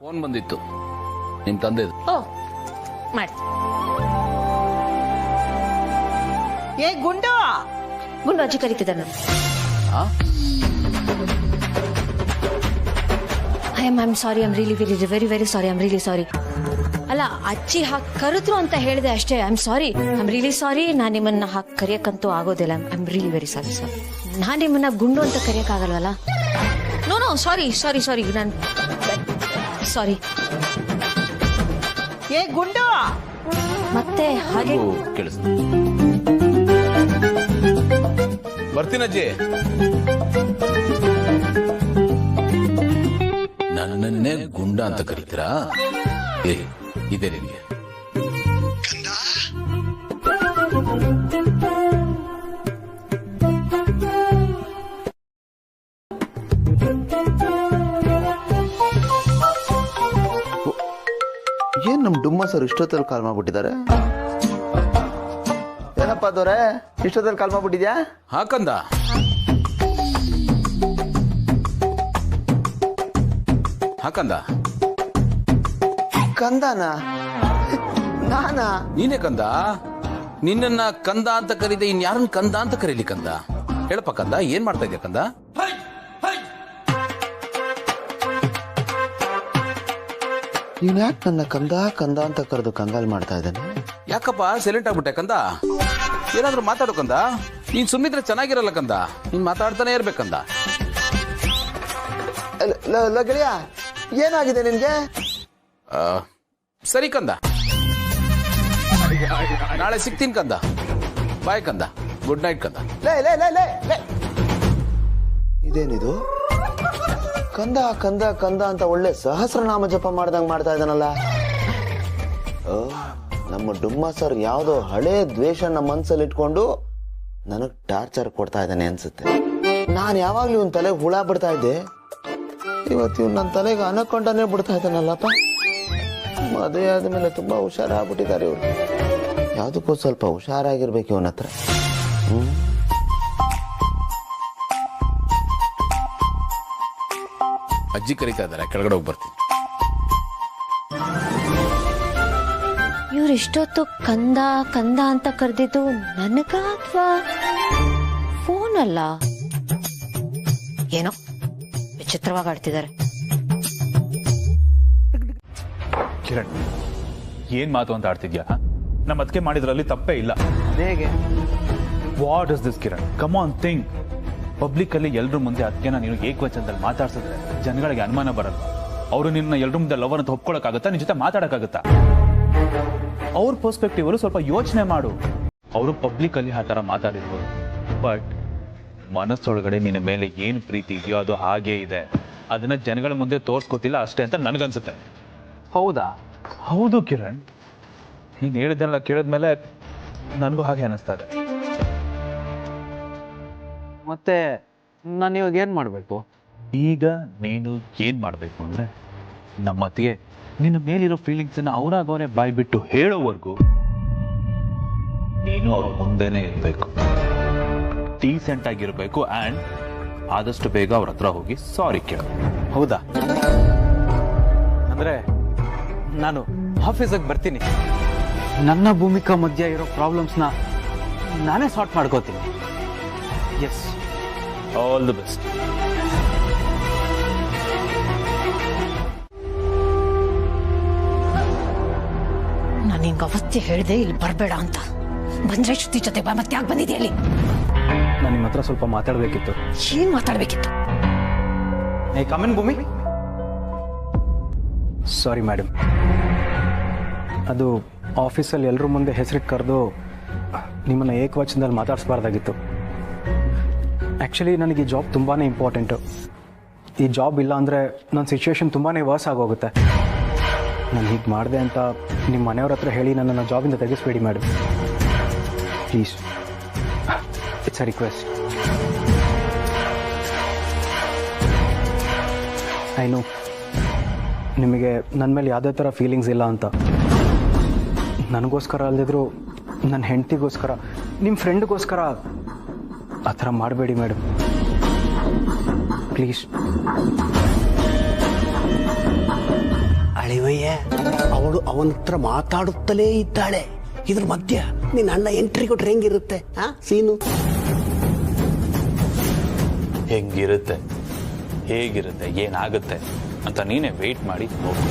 Phone ಬಂದಿತ್ತು ನಿಮ್ ತಂದೆದು. ಮಾಡಿ. ಏ ಗುಂಡು ಗುಂಡು ಅಜ್ಜಿ ಕರೀತಿದ್ದಾರೆ ನಾನು. I am sorry, I am really very very sorry, I am really sorry. ಅಲ್ಲ, ಅಜ್ಜಿ ಹಾಕಿ ಕರೆದ್ರು ಅಂತ ಹೇಳಿದೆ ಅಷ್ಟೇ. I am sorry, I am really sorry. ನಾನು ನಿಮ್ಮನ್ನ ಹಾಕಿ ಕರೆಯಕ್ಕಂತೂ ಆಗೋದಿಲ್ಲ. I am really very sorry sir. ನಾನು ನಿಮ್ಮನ್ನ ಗುಂಡು ಅಂತ ಕರೆಯಕ್ಕಾಗಲ್ವಲ್ಲ? ನೋ ಸಾರಿ ಸಾರಿ ಸಾರಿ, ನಾನು ಸಾರಿ. ಏ ಗುಂಡು ಮತ್ತೆ ಹಾಗೆ ಕೇಳಿಸ್ ಬರ್ತೀನಜ್ಜಿ. ನನ್ನನ್ನೇ ಗುಂಡ ಅಂತ ಕರೀತೀರಾ? ಇದೆ ನಿಮಗೆ. ಏನ್ ನಮ್ ಡುಮ್ಮ ಸರ್ ಇಷ್ಟೊತ್ತಲ್ಲಿ ಕಾಲ್ ಮಾಡ್ಬಿಟ್ಟಿದ್ದಾರೆ? ಏನಪ್ಪ ಅದವ್ರೆ ಇಷ್ಟೊತ್ತಲ್ಲಿ ಕಾಲ್ ಮಾಡ್ಬಿಟ್ಟಿದ್ಯಾ? ಹಾಕಂದ ಹಾಕಂದ ಕಂದನ ನಾನಾ? ನೀನೇ ಕಂದ. ನಿನ್ನ ಕಂದ ಅಂತ ಕರೀದೆ, ಇನ್ಯಾರನ್ನ ಕಂದ ಅಂತ ಕರೀಲಿ? ಕಂದ ಹೇಳಪ್ಪ ಕಂದ, ಏನ್ ಮಾಡ್ತಾ ಇದೆಯಾ ಕಂದ? ನೀನ್ ಯಾಕೆ ನನ್ನ ಕಂದ ಕಂದ ಅಂತ ಕರೆದು ಕಂಗಾಲ್ ಮಾಡ್ತಾ ಇದ್ದಾನೆ? ಯಾಕಪ್ಪ ಸೈಲೆಂಟ್ ಆಗ್ಬಿಟ್ಟೆ ಕಂದ? ಏನಾದ್ರೂ ಮಾತಾಡೋ ಕಂದ. ನೀನ್ ಸುಮ್ಮಿದ್ರೆ ಚೆನ್ನಾಗಿರಲ್ಲ ಕಂದ. ನೀನ್ ಮಾತಾಡ್ತಾನೆ ಇರ್ಬೇಕಂದ. ಗೆಳೆಯ ಏನಾಗಿದೆ ನಿನ್ಗೆ? ಸರಿ ಕಂದ, ನಾಳೆ ಸಿಗ್ತೀನಿ ಕಂದ. ಬಾಯ್ ಕಂದ, ಗುಡ್ ನೈಟ್ ಕಂದ. ಇದೇನಿದು? ಕಂದ ಕಂದ ಕಂದ ಅಂತ ಒಳ್ಳೆ ಸಹಸ್ರನಾಮ ಜಪ ಮಾಡ್ದಂಗ್ ಮಾಡ್ತಾ ಇದ್ದಾನಲ್ಲ. ನಮ್ಮ ಡುಮ್ಮ ಸರ್ ಯಾವ್ದೋ ಹಳೇ ದ್ವೇಷ ನಮ್ಮ ಮನ್ಸಲ್ಲಿ ಇಟ್ಕೊಂಡು ನನಗ್ ಟಾರ್ಚರ್ ಕೊಡ್ತಾ ಇದ್ದಾನೆ ಅನ್ಸುತ್ತೆ. ನಾನ್ ಯಾವಾಗ್ಲೂ ಇವನ್ ತಲೆಗೆ ಹುಳ ಬಿಡ್ತಾ ಇದ್ದೆ, ಇವತ್ತು ಇವ್ ನನ್ನ ತಲೆಗೆ ಅನಕೊಂಡನೇ ಬಿಡ್ತಾ ಇದ್ದಾನಲ್ಲಪ್ಪ. ಮದುವೆ ಆದ್ಮೇಲೆ ತುಂಬಾ ಹುಷಾರಾಗ್ಬಿಟ್ಟಿದ್ದಾರೆ ಇವ್ರು. ಯಾವ್ದಕ್ಕೂ ಸ್ವಲ್ಪ ಹುಷಾರಾಗಿರ್ಬೇಕು ಇವನ ಹತ್ರ. ಅಜ್ಜಿ ಕರೀತಾ ಇದಾರೆ, ಕೆಳಗಡೆ ಹೋಗಿ ಬರ್ತೀನಿ. ಇವ್ರು ಇಷ್ಟೊತ್ತು ಕಂದ ಕಂದ ಅಂತ ಕರೆದಿದ್ದು ನನಗ ಅಥವಾ ಫೋನ್ ಅಲ್ಲ? ಏನೋ ವಿಚಿತ್ರವಾಗಿ ಆಡ್ತಿದ್ದಾರೆ. ಕಿರಣ್, ಏನ್ ಮಾತು ಅಂತ ಆಡ್ತಿದ್ಯಾ? ನಮ್ಮ ಅದಕ್ಕೆ ಮಾಡಿದ್ರಲ್ಲಿ ತಪ್ಪೇ ಇಲ್ಲ. ಹೇಗೆ? What is this Kiran? Come on think. Public ಅಲ್ಲಿ ಎಲ್ರ ಮುಂದೆ ಅದಕ್ಕೆ ನೀನು ಏಕವಚನದಲ್ಲಿ ಮಾತಾಡ್ಸಿದ್ರೆ ಜನಗಳಿಗೆ ಅನುಮಾನ ಬರಲ್ಲ. ಅವರು ನಿನ್ನ ಎಲ್ರ ಮುಂದೆ ಲವರ್ ಅಂತ ಒಪ್ಕೊಳಕ್ಕಾಗತ್ತಾ? ನಿನ್ ಜೊತೆ ಮಾತಾಡಕ್ಕಾಗತ್ತಾ? ಅವ್ರ ಪರ್ಸ್ಪೆಕ್ಟಿವ್ ಅಲ್ಲಿ ಸ್ವಲ್ಪ ಯೋಚನೆ ಮಾಡು. ಅವರು ಪಬ್ಲಿಕ್ ಅಲ್ಲಿ ಆ ತರ ಮಾತಾಡಿರ್ಬೋದು, ಬಟ್ ಮನಸ್ಸೊಳಗಡೆ ನಿನ್ನ ಮೇಲೆ ಏನು ಪ್ರೀತಿ ಇದೆಯೋ ಅದು ಹಾಗೇ ಇದೆ. ಅದನ್ನ ಜನಗಳ ಮುಂದೆ ತೋರ್ಸ್ಕೊತಿಲ್ಲ ಅಷ್ಟೇ ಅಂತ ನನ್ಗನ್ಸುತ್ತೆ. ಹೌದಾ? ಹೌದು ಕಿರಣ್, ನೀನು ಹೇಳಿದ್ದೆಲ್ಲ ಕೇಳಿದ್ಮೇಲೆ ನನಗೂ ಹಾಗೆ ಅನಿಸ್ತಾ ಇದೆ. ಮತ್ತೆ ನಾನು ಇವಾಗ ಏನ್ ಮಾಡ್ಬೇಕು? ಈಗ ನೀನು ಏನ್ ಮಾಡ್ಬೇಕು ಅಂದ್ರೆ, ನಮ್ಮ ಅತ್ತಿಗೆ ನಿನ್ನ ಮೇಲಿರೋ ಫೀಲಿಂಗ್ಸ್ ಅನ್ನ ಅವರಾಗವರೇ ಬಾಯ್ ಬಿಟ್ಟು ಹೇಳೋವರೆಗೂ ನೀನು ಅವ್ರ ಮುಂದೆನೆ ಇರ್ಬೇಕು, ಡೀಸೆಂಟ್ ಆಗಿರ್ಬೇಕು. ಅಂಡ್ ಆದಷ್ಟು ಬೇಗ ಅವ್ರ ಹತ್ರ ಹೋಗಿ ಸಾರಿ ಕೇಳು. ಹೌದಾ? ಅಂದ್ರೆ ನಾನು ಆಫೀಸಿಗೆ ಬರ್ತೀನಿ, ನನ್ನ ಭೂಮಿಕಾ ಮಧ್ಯ ಇರೋ ಪ್ರಾಬ್ಲಮ್ಸ್ನ ನಾನೇ ಸಾರ್ಟ್ ಮಾಡ್ಕೋತೀನಿ. Yes, all the best. ನಾನು ನಿನ್ಗೆ ಅವತ್ತೇ ಹೇಳಿದೆ ಇಲ್ಲಿ ಬರಬೇಡ ಅಂತ. ಬಂದ್ರೆ ಶ್ರುತಿ ಜೊತೆ ಬಾ. ಮತ್ತೆ ಯಾಕೆ ಬಂದಿದೆ ಹೇಳಿ? ನಾನು ನಿಮ್ಮ ಹತ್ರ ಸ್ವಲ್ಪ ಮಾತಾಡಬೇಕಿತ್ತು. ಏನ್ ಮಾತಾಡ್ಬೇಕಿತ್ತು? ಏ ಕಮೆನ್ ಭೂಮಿ. ಸಾರಿ ಮೇಡಮ್, ಅದು ಆಫೀಸಲ್ಲಿ ಎಲ್ಲರ ಮುಂದೆ ಹೆಸರಿಗೆ ಕರೆದು ನಿಮ್ಮನ್ನು ಏಕವಚನದಲ್ಲಿ ಮಾತಾಡಿಸ್ಬಾರ್ದಾಗಿತ್ತು. ಆ್ಯಕ್ಚುಲಿ ನನಗೆ ಈ ಜಾಬ್ ತುಂಬಾ ಇಂಪಾರ್ಟೆಂಟು. ಈ ಜಾಬ್ ಇಲ್ಲ ಅಂದರೆ ನನ್ನ ಸಿಚುವೇಶನ್ ತುಂಬಾ ವರ್ಸ್ ಆಗೋಗುತ್ತೆ. ನಾನು ಹೀಗೆ ಮಾಡಿದೆ ಅಂತ ನಿಮ್ಮ ಮನೆಯವ್ರ ಹತ್ರ ಹೇಳಿ ನನ್ನನ್ನು ಜಾಬಿಂದ ತೆಗೆಸ್ಬೇಡಿ madam, please. It's a request. I know ನಿಮಗೆ ನನ್ನ ಮೇಲೆ ಯಾವುದೇ ಥರ ಫೀಲಿಂಗ್ಸ್ ಇಲ್ಲ ಅಂತ. ನನಗೋಸ್ಕರ ಅಲ್ಲದಿದ್ರು ನನ್ನ ಹೆಂಡತಿಗೋಸ್ಕರ, ನಿಮ್ಮ ಫ್ರೆಂಡ್ಗೋಸ್ಕರ ಆ ಥರ ಮಾಡಬೇಡಿ ಮೇಡಮ್. ಪ್ಲೀಸ್. ಅಳಿವಯ್ಯ, ಅವಳು ಅವನ ಹತ್ರ ಮಾತಾಡುತ್ತಲೇ ಇದ್ದಾಳೆ. ಇದ್ರ ಮಧ್ಯ ನಿನ್ನ ಅಣ್ಣ ಎಂಟ್ರಿ ಕೊಟ್ರೆ ಹೆಂಗಿರುತ್ತೆ ಸೀನು? ಹೆಂಗಿರುತ್ತೆ, ಹೇಗಿರುತ್ತೆ, ಏನಾಗುತ್ತೆ ಅಂತ ನೀನೇ ವೆಯ್ಟ್ ಮಾಡಿ ಹೋಗು.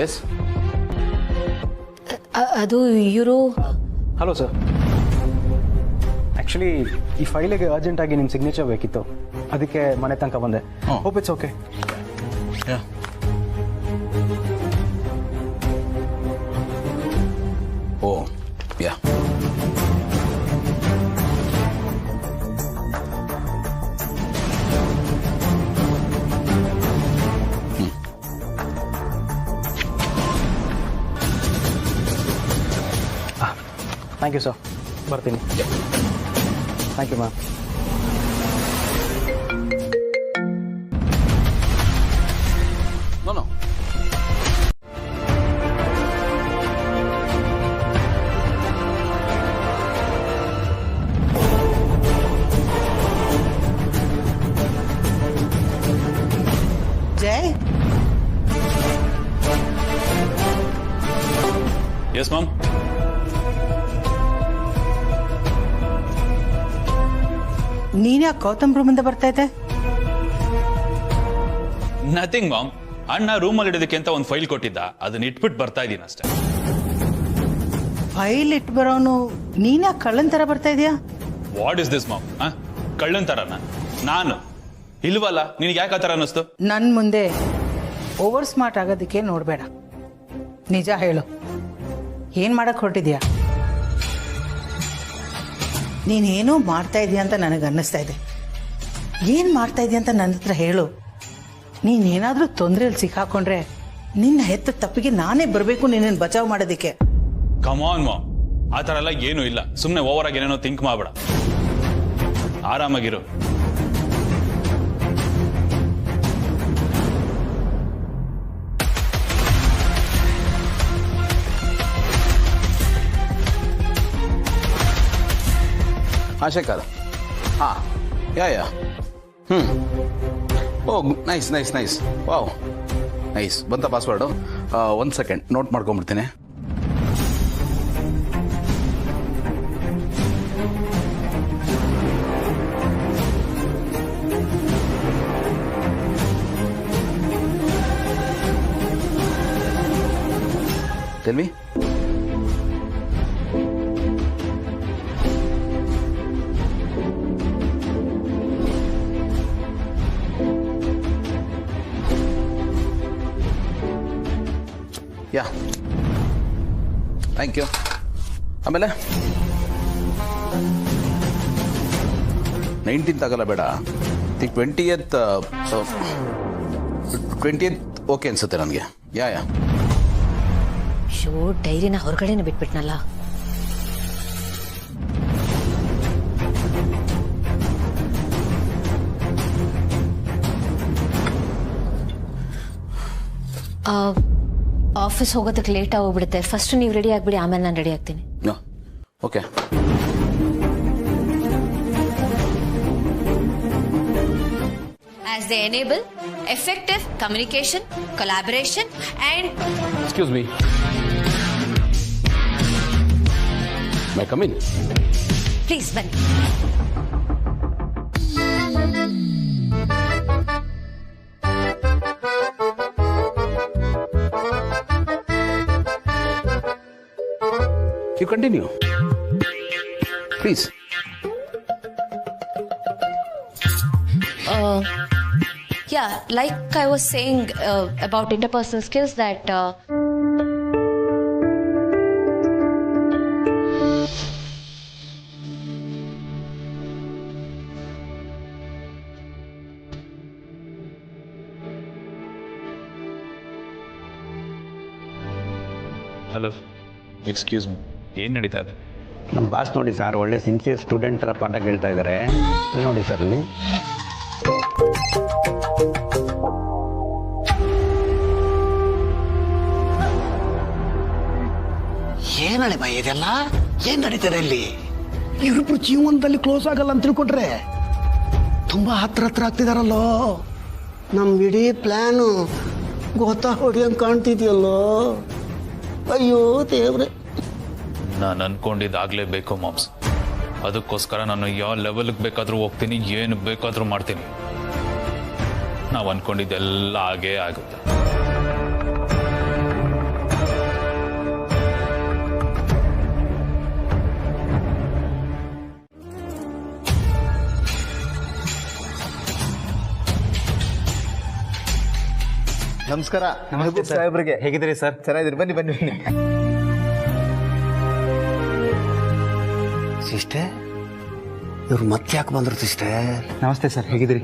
ಎಸ್, ಅದು ಇವರು. ಹಲೋ ಸರ್, ಆ್ಯಕ್ಚುಲಿ ಈ ಫೈಲಿಗೆ ಅರ್ಜೆಂಟಾಗಿ ನಿಮ್ಮ ಸಿಗ್ನೇಚರ್ ಬೇಕಿತ್ತು, ಅದಕ್ಕೆ ಮನೆ ತನಕ ಬಂದೆ. Hope it's okay. Oh yeah, thank you sir, ಬರ್ತೀನಿ. Thank you ma'am. No Jay, yes ma'am. ನೀನ್ಯಾಕೆ ಗೌತಮ್ ರೂಮಿಂದ ಬರ್ತಾ ಇದ್ದೆ? ನಥಿಂಗ್ ಮಾಮ್, ಅಣ್ಣ ರೂಮಲ್ಲಿ ಇಡೋದಕ್ಕೆ ಅಂತ ಒಂದು ಫೈಲ್ ಕೊಟ್ಟಿದ್ದ, ಅದನ್ನ ಇಟ್ಬಿಟ್ಟು ಬರ್ತಾ ಇದ್ದೀನಿ ಅಷ್ಟೇ. ಫೈಲ್ ಇಟ್ಟು ಬರೋನು ನೀನ್ಯಾಕೆ ಕಳ್ಳನ್ ತರ ಬರ್ತಾ ಇದೀಯಾ? What is this mom? ಕಳ್ಳನ್ ತರನ ನಾನು? ಇಲ್ವಲ್ಲ, ನಿನಗೆ ಯಾಕೆ ಆ ಥರ ಅನ್ನಿಸ್ತು? ನನ್ ಮುಂದೆ ಓವರ್ ಸ್ಮಾರ್ಟ್ ಆಗೋದಕ್ಕೆ ನೋಡ್ಬೇಡ. ನಿಜ ಹೇಳು, ಏನ್ ಮಾಡಕ್ ಹೊರಟಿದ್ಯಾ? ನೀನೇನೋ ಮಾಡ್ತಾ ಇದೀಯ ಅಂತ ನನಗೆ ಅನ್ನಿಸ್ತಾ ಇದೆ. ಏನ್ ಮಾಡ್ತಾ ಇದೀಯ ಅಂತ ನನ್ನ ಹತ್ರ ಹೇಳು. ನೀನೇನಾದ್ರೂ ತೊಂದರೆಯಲ್ಲಿ ಸಿಕ್ಕಾಕೊಂಡ್ರೆ ನಿನ್ನ ಹೆತ್ತ ತಪ್ಪಿಗೆ ನಾನೇ ಬರಬೇಕು ನಿನ್ನನ್ನು ಬಚಾವ್ ಮಾಡೋದಕ್ಕೆ. ಕಮಾನ್ ಮಾಮ್, ಆ ಥರ ಎಲ್ಲ ಏನೂ ಇಲ್ಲ. ಸುಮ್ಮನೆ ಓವರ್ ಆಗಿ ಏನೇನೋ ಥಿಂಕ್ ಮಾಡಬೇಡ, ಆರಾಮಾಗಿರು. ಶೇಖರ್, ಹಾಂ, yeah, oh nice nice nice, wow nice. ಬಂತ ಪಾಸ್ವರ್ಡು? ಒಂದು ಸೆಕೆಂಡ್ ನೋಟ್ ಮಾಡ್ಕೊಂಬಿಡ್ತೀನಿ. Tell me. Yeah. Thank you. ಆಮೇಲೆ 19th ಆಗಲ್ಲ ಬೇಡ, 20th ಓಕೆ ಅನ್ಸುತ್ತೆ ನನಗೆ. ಯಾ ಶೋ ಡೈರಿನ ಹೊರಗಡೆನೆ ಬಿಟ್ಬಿಟ್ನಲ್ಲ. ಆಫೀಸ್ ಹೋಗೋದಕ್ಕೆ ಲೇಟ್ ಆಗೋಗ್ಬಿಡುತ್ತೆ. ಫಸ್ಟ್ ನೀವು ರೆಡಿ ಆಗ್ಬಿಡಿ, ಆಮೇಲೆ ನಾನು ರೆಡಿ ಆಗ್ತೀನಿ. Okay. As they enable effective communication, collaboration and... Excuse me. May I come in? Please, bani. You continue. Please. Yeah, like I was saying about interpersonal skills that hello, excuse me, ಏನು ನಡೀತಾ ಇದೆ? ನಮ್ಮ boss ನೋಡಿ sir, ಒಳ್ಳೆ sincere student ಥರ ಪಾಠ ಕೇಳ್ತಾ ಇದ್ದಾರೆ ನೋಡಿ ಸರ್ ಅಲ್ಲಿ. ಏನಳೆ ಬೈ ಇದೆಲ್ಲ? ಏನ್ ನಡೀತದೆ ಇಲ್ಲಿ? ಇವ್ರಿಬ್ರು ಜೀವನದಲ್ಲಿ ಕ್ಲೋಸ್ ಆಗಲ್ಲ ಅಂತ ತಿಳ್ಕೊಂಡ್ರೆ ತುಂಬಾ ಹತ್ರ ಆಗ್ತಿದಾರಲ್ಲೋ. ನಮ್ ಇಡೀ ಪ್ಲಾನು ಗೊತ್ತಾ ಹೊಡಿಯಂಗ್ ಕಾಣ್ತಿದ್ಯಲ್ಲೋ. ಅಯ್ಯೋ ದೇವ್ರೆ, ನಾನು ಅನ್ಕೊಂಡಿದ್ದಾಗಲೇಬೇಕು ಮಾಮ್ಸ್. ಅದಕ್ಕೋಸ್ಕರ ನಾನು ಯಾವ ಲೆವೆಲ್ಗೆ ಬೇಕಾದರೂ ಹೋಗ್ತೀನಿ, ಏನು ಬೇಕಾದರೂ ಮಾಡ್ತೀನಿ. ನಾವು ಅನ್ಕೊಂಡಿದ್ದೆಲ್ಲ ಆಗೇ ಆಗುತ್ತೆ. ನಮಸ್ಕಾರ ಮೆಹಬೂಬ್ ಸಾಹೇಬ್ರಿಗೆ. ಹೇಗಿದ್ದೀರಿ ಸರ್? ಚೆನ್ನಾಗಿದ್ದೀರಿ, ಬನ್ನಿ ಬನ್ನಿ ಬನ್ನಿ. ಸಿಸ್ಟರ್, ಇವ್ರು ಮತ್ತೆ ಯಾಕೆ ಬಂದ್ರು ಸಿಸ್ಟರ್? ನಮಸ್ತೆ ಸರ್, ಹೇಗಿದ್ದೀರಿ?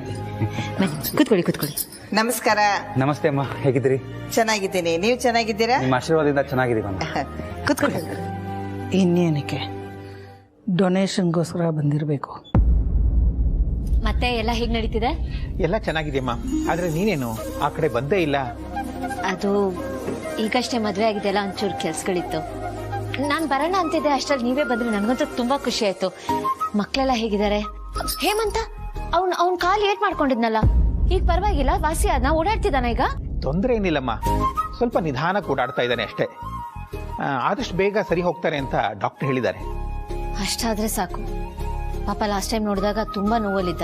ಕೂತ್ಕೊಳ್ಳಿ. ನಮಸ್ಕಾರ. ನಮಸ್ತೆ ಅಮ್ಮ, ಹೇಗಿದ್ದೀರಿ? ಚೆನ್ನಾಗಿದ್ದೀನಿ, ನೀವು ಚೆನ್ನಾಗಿದ್ದೀರಾ? ನಿಮ್ಮ ಆಶೀರ್ವಾದದಿಂದ ಚೆನ್ನಾಗಿದ್ದೀವಿ ಅಮ್ಮ. ಕೂತ್ಕೊಳ್ಳಿ. ಇನ್ನೇನಕ್ಕೆ ಡೊನೇಷನ್ಗೋಸ್ಕರ ಬಂದಿರಬೇಕು. ಮತ್ತೆ ಎಲ್ಲ ಹೇಗ್ ನಡೀತಿದೆ? ಎಲ್ಲ ಚೆನ್ನಾಗಿದೆಯಮ್ಮ, ಆದ್ರೆ ನೀನೇನು ಆ ಕಡೆ ಬಂದೇ ಇಲ್ಲ. ಅದು ಈಗಷ್ಟೇ ಮದ್ವೆ ಆಗಿದೆಲ್ಲ, ಒಂಚೂರು ಕೆಲ್ಸಗಳಿತ್ತು. ನಾನ್ ಬರೋಣ ಅಂತಿದ್ದೆ, ಅಷ್ಟ್ರಲ್ಲಿ ನೀವೇ ಬಂದ್ರೆ ನನ್ಗಂತೂ ತುಂಬಾ ಖುಷಿ ಆಯ್ತು. ಮಕ್ಳೆಲ್ಲ ಹೇಗಿದ್ದಾರೆ? ಹೇಮಂತ ಅವ್ನ್ ಕಾಲ್ ಏಟ್ ಮಾಡ್ಕೊಂಡಿದ್ನಲ್ಲ, ಈಗ ಪರವಾಗಿಲ್ಲ, ವಾಸಿ ಆದ್ನ, ಓಡಾಡ್ತಿದ್ದಾನ ಈಗ? ತೊಂದರೆ ಏನಿಲ್ಲಮ್ಮ, ಸ್ವಲ್ಪ ನಿಧಾನಕ್ಕೆ ಓಡಾಡ್ತಾ ಇದ್ದಾನೆ ಅಷ್ಟೇ. ಆದಷ್ಟು ಬೇಗ ಸರಿ ಹೋಗ್ತಾನೆ ಅಂತ ಡಾಕ್ಟರ್ ಹೇಳಿದ್ದಾರೆ. ಅಷ್ಟಾದ್ರೆ ಸಾಕು. ಪಾಪ ಲಾಸ್ಟ್ ಟೈಮ್ ನೋಡಿದಾಗ ತುಂಬಾ ನೋವಲ್ಲಿದ್ದ.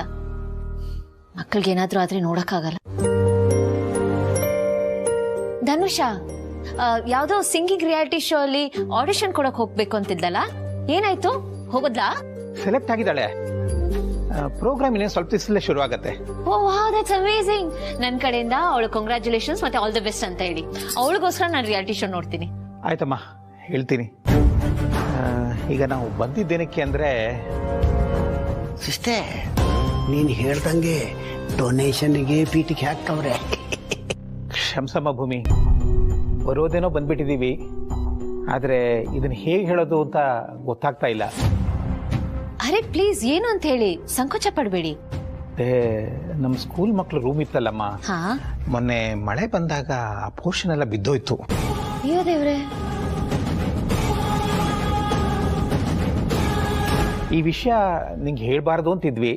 ಮಕ್ಕಳಿಗೆ ಏನಾದ್ರೂ ಆದ್ರೆ ನೋಡಕ್ಕಾಗಲ್ಲ. ಧನುಷ ಯಾವ್ದೋ ಸಿಂಗಿಂಗ್ ರಿಯಾಲಿಟಿ ಶೋ ಅಲ್ಲಿ ಆಡಿಷನ್ ಕೊಡಕ್ ಹೋಗ್ಬೇಕು ಅಂತಿದ್ದಲ್ಲ, ಏನಾಯ್ತು? ಹೋಗೋದ್ಲಾ? ಸೆಲೆಕ್ಟ್ ಆಗಿದ್ದಾಳೆ. ಪ್ರೋಗ್ರಾಮ್ ಇನ್ನೇನು ಸ್ವಲ್ಪ ದಿವಸದಲ್ಲೇ ಶುರು ಆಗತ್ತೆ. ಓ ವಾವ್, ದಟ್ಸ್ ಅಮೇಜಿಂಗ್. ನನ್ ಕಡೆಯಿಂದ ಅವಳು ಕಂಗ್ರಾಚುಲೇಷನ್ಸ್ ಮತ್ತೆ ಆಲ್ ದಿ ಬೆಸ್ಟ್ ಅಂತ ಹೇಳಿ. ಅವಳಿಗೋಸ್ಕರ ನಾನು ರಿಯಾಲಿಟಿ ಶೋ ನೋಡ್ತೀನಿ. ಆಯ್ತಮ್ಮ, ಹೇಳ್ತೀನಿ. ಈಗ ನಾವು ಬಂದಿದ್ದೇನಕ್ಕೆ ಅಂದ್ರೆ, ಸಿಸ್ಟರ್ ನೀನು ಹೇಳ್ದಂಗೆ ಡೊನೇಷನ್ಗೆ ಪೀಟಿಗೆ ಹಾಕ್ತವ್ರೆ. ಕ್ಷಮ್ಸಮ್ಮ ಭೂಮಿ, ಬರೋದೇನೋ ಬಂದ್ಬಿಟ್ಟಿದೀವಿ, ಆದ್ರೆ ಇದನ್ನ ಹೇಗೆ ಹೇಳೋದು ಅಂತ ಗೊತ್ತಾಗ್ತಾ ಇಲ್ಲ. ಅರೆ ಪ್ಲೀಸ್, ಏನು ಅಂತ ಹೇಳಿ, ಸಂಕೋಚ ಪಡ್ಬೇಡಿ. ನಮ್ಮ ಸ್ಕೂಲ್ ಮಕ್ಳು ರೂಮ್ ಇತ್ತಲ್ಲಮ್ಮ, ಹಾ, ಮೊನ್ನೆ ಮಳೆ ಬಂದಾಗ ಆ ಪೋರ್ಷನ್ ಎಲ್ಲ ಬಿದ್ದೋಯ್ತು. ಅಯ್ಯೋ ದೇವ್ರೆ. ಈ ವಿಷಯ ನಿಂಗೆ ಹೇಳ್ಬಾರ್ದು ಅಂತಿದ್ವಿ,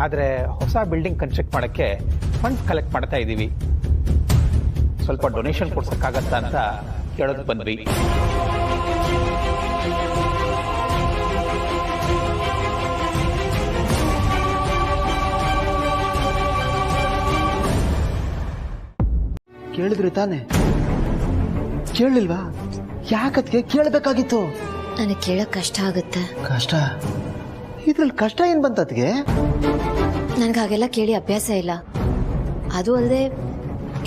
ಆದ್ರೆ ಹೊಸ ಬಿಲ್ಡಿಂಗ್ ಕನ್ಸ್ಟ್ರಕ್ಟ್ ಮಾಡಕ್ಕೆ ಫಂಡ್ಸ್ ಕಲೆಕ್ಟ್ ಮಾಡ್ತಾ ಇದೀವಿ. ಸ್ವಲ್ಪ ಡೊನೇಷನ್ ಕೊಡ್ಸಕ್ಕಾಗತ್ತಾ ಅಂತ ಕೇಳೋದಕ್ಕೆ ಬಂದ್ವಿ. ಕೇಳಿದ್ರಿ ತಾನೆ? ಕೇಳಲಿಲ್ವಾ? ಯಾಕತ್ಗೆ ಕೇಳಬೇಕಾಗಿತ್ತು? ನನಗೆ ಕೇಳಕ್ ಕಷ್ಟ ಆಗುತ್ತೆ. ಕಷ್ಟ? ಇದ್ರಲ್ಲಿ ಕಷ್ಟ ಏನ್ ಬಂತತ್ಗೆ? ನನ್ಗೆ ಹಾಗೆಲ್ಲ ಕೇಳಿ ಅಭ್ಯಾಸ ಇಲ್ಲ. ಅದು ಅಲ್ಲದೆ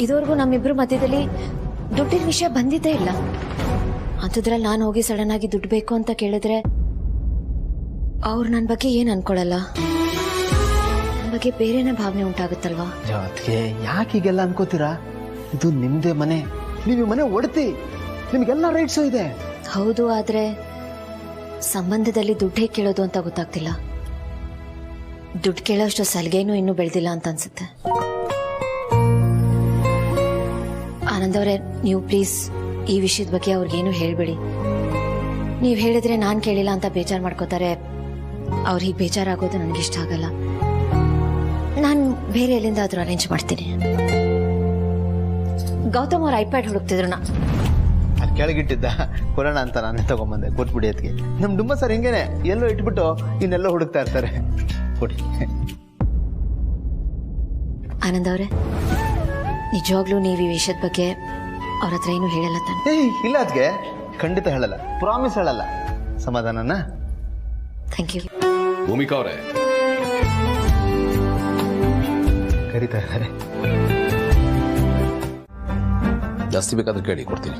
ಇದುವರೆಗೂ ನಮ್ಮಿಬ್ರು ಮಧ್ಯದಲ್ಲಿ ದುಡ್ಡಿನ ವಿಷಯ ಬಂದಿದ್ದೇ ಇಲ್ಲ. ಅಂಥದ್ರಲ್ಲಿ ನಾನು ಹೋಗಿ ಸಡನ್ ಆಗಿ ದುಡ್ಡು ಬೇಕು ಅಂತ ಕೇಳಿದ್ರೆ ಅವ್ರು ನನ್ನ ಬಗ್ಗೆ ಏನ್ ಅನ್ಕೊಳಲ್ಲ, ನನ್ನ ಬಗ್ಗೆ ಬೇರೆನೇ ಭಾವನೆ ಉಂಟಾಗುತ್ತಲ್ವಾ? ಅದಕ್ಕೆ ಯಾಕೆ ಹೀಗೆಲ್ಲ ಅನ್ಕೋತೀರಾ? ಇದು ನಿಮ್ದೇ ಮನೆ, ನೀವು ಮನೆ ಒಡ್ತಿ, ನಿಮ್ಗೆಲ್ಲ ರೈಟ್ಸು ಇದೆ. ಹೌದು, ಆದ್ರೆ ಸಂಬಂಧದಲ್ಲಿ ದುಡ್ಡು ಹೇಗೆ ಕೇಳೋದು ಅಂತ ಗೊತ್ತಾಗ್ತಿಲ್ಲ. ದುಡ್ಡು ಕೇಳೋಷ್ಟು ಸಲಿಗೆನೂ ಇನ್ನೂ ಬೆಳೆದಿಲ್ಲ ಅಂತ ಅನ್ಸುತ್ತೆ. ಆನಂದ್ ಅವರೇ, ನೀವು ಪ್ಲೀಸ್ ಈ ವಿಷಯದ ಬಗ್ಗೆ ಅವ್ರಿಗೇನು ಹೇಳ್ಬೇಡಿ. ನೀವು ಹೇಳಿದ್ರೆ ನಾನ್ ಕೇಳಿಲ್ಲ ಅಂತ ಬೇಜಾರು ಮಾಡ್ಕೋತಾರೆ. ಅವ್ರು ಹೀಗೆ ಬೇಜಾರಾಗೋದು ನನಗಿಷ್ಟ ಆಗಲ್ಲ. ನಾನು ಬೇರೆ ಎಲ್ಲಿಂದ ಆದ್ರೂ ಅರೇಂಜ್ ಮಾಡ್ತೀನಿ. ಗೌತಮ್ ಅವ್ರ ಐಪ್ಯಾಡ್ ಹುಡುಕ್ತಿದ್ರು. ಅದು ಕೆಳಗಿಟ್ಟಿದ್ದ ಕೊರೋನಾ ಅಂತ ನಾನೇ ತಗೊಂಬಂದೆ, ಕೊಟ್ಬಿಡಿ ಅದಕ್ಕೆ. ನಮ್ ಡುಮ್ಮ ಸರ್ ಹಿಂಗೇನೆ ಎಲ್ಲೋ ಇಟ್ಬಿಟ್ಟು ಇನ್ನೆಲ್ಲೋ ಹುಡುಕ್ತಾ ಇರ್ತಾರೆ. ಕೊಡಿ. ಆನಂದ್ ಅವರೇ, ನಿಜವಾಗ್ಲೂ ನೀವು ಈ ವಿಷಯದ ಬಗ್ಗೆ ಅವ್ರ ಹತ್ರ ಏನು ಹೇಳಲ್ಲ ತಾನೆ? ಇಲ್ಲ ಅದಕ್ಕೆ ಖಂಡಿತ ಹೇಳಲ್ಲ, ಪ್ರಾಮಿಸ್ ಹೇಳಲ್ಲ. ಸಮಾಧಾನನಾ? Thank you. ಭೂಮಿಕಾ ಅವರೇ ಕರೀತಾ ಇದ್ದಾರೆ. ಜಾಸ್ತಿ ಬೇಕಾದ್ರೆ ಕೇಳಿ ಕೊಡ್ತೀನಿ.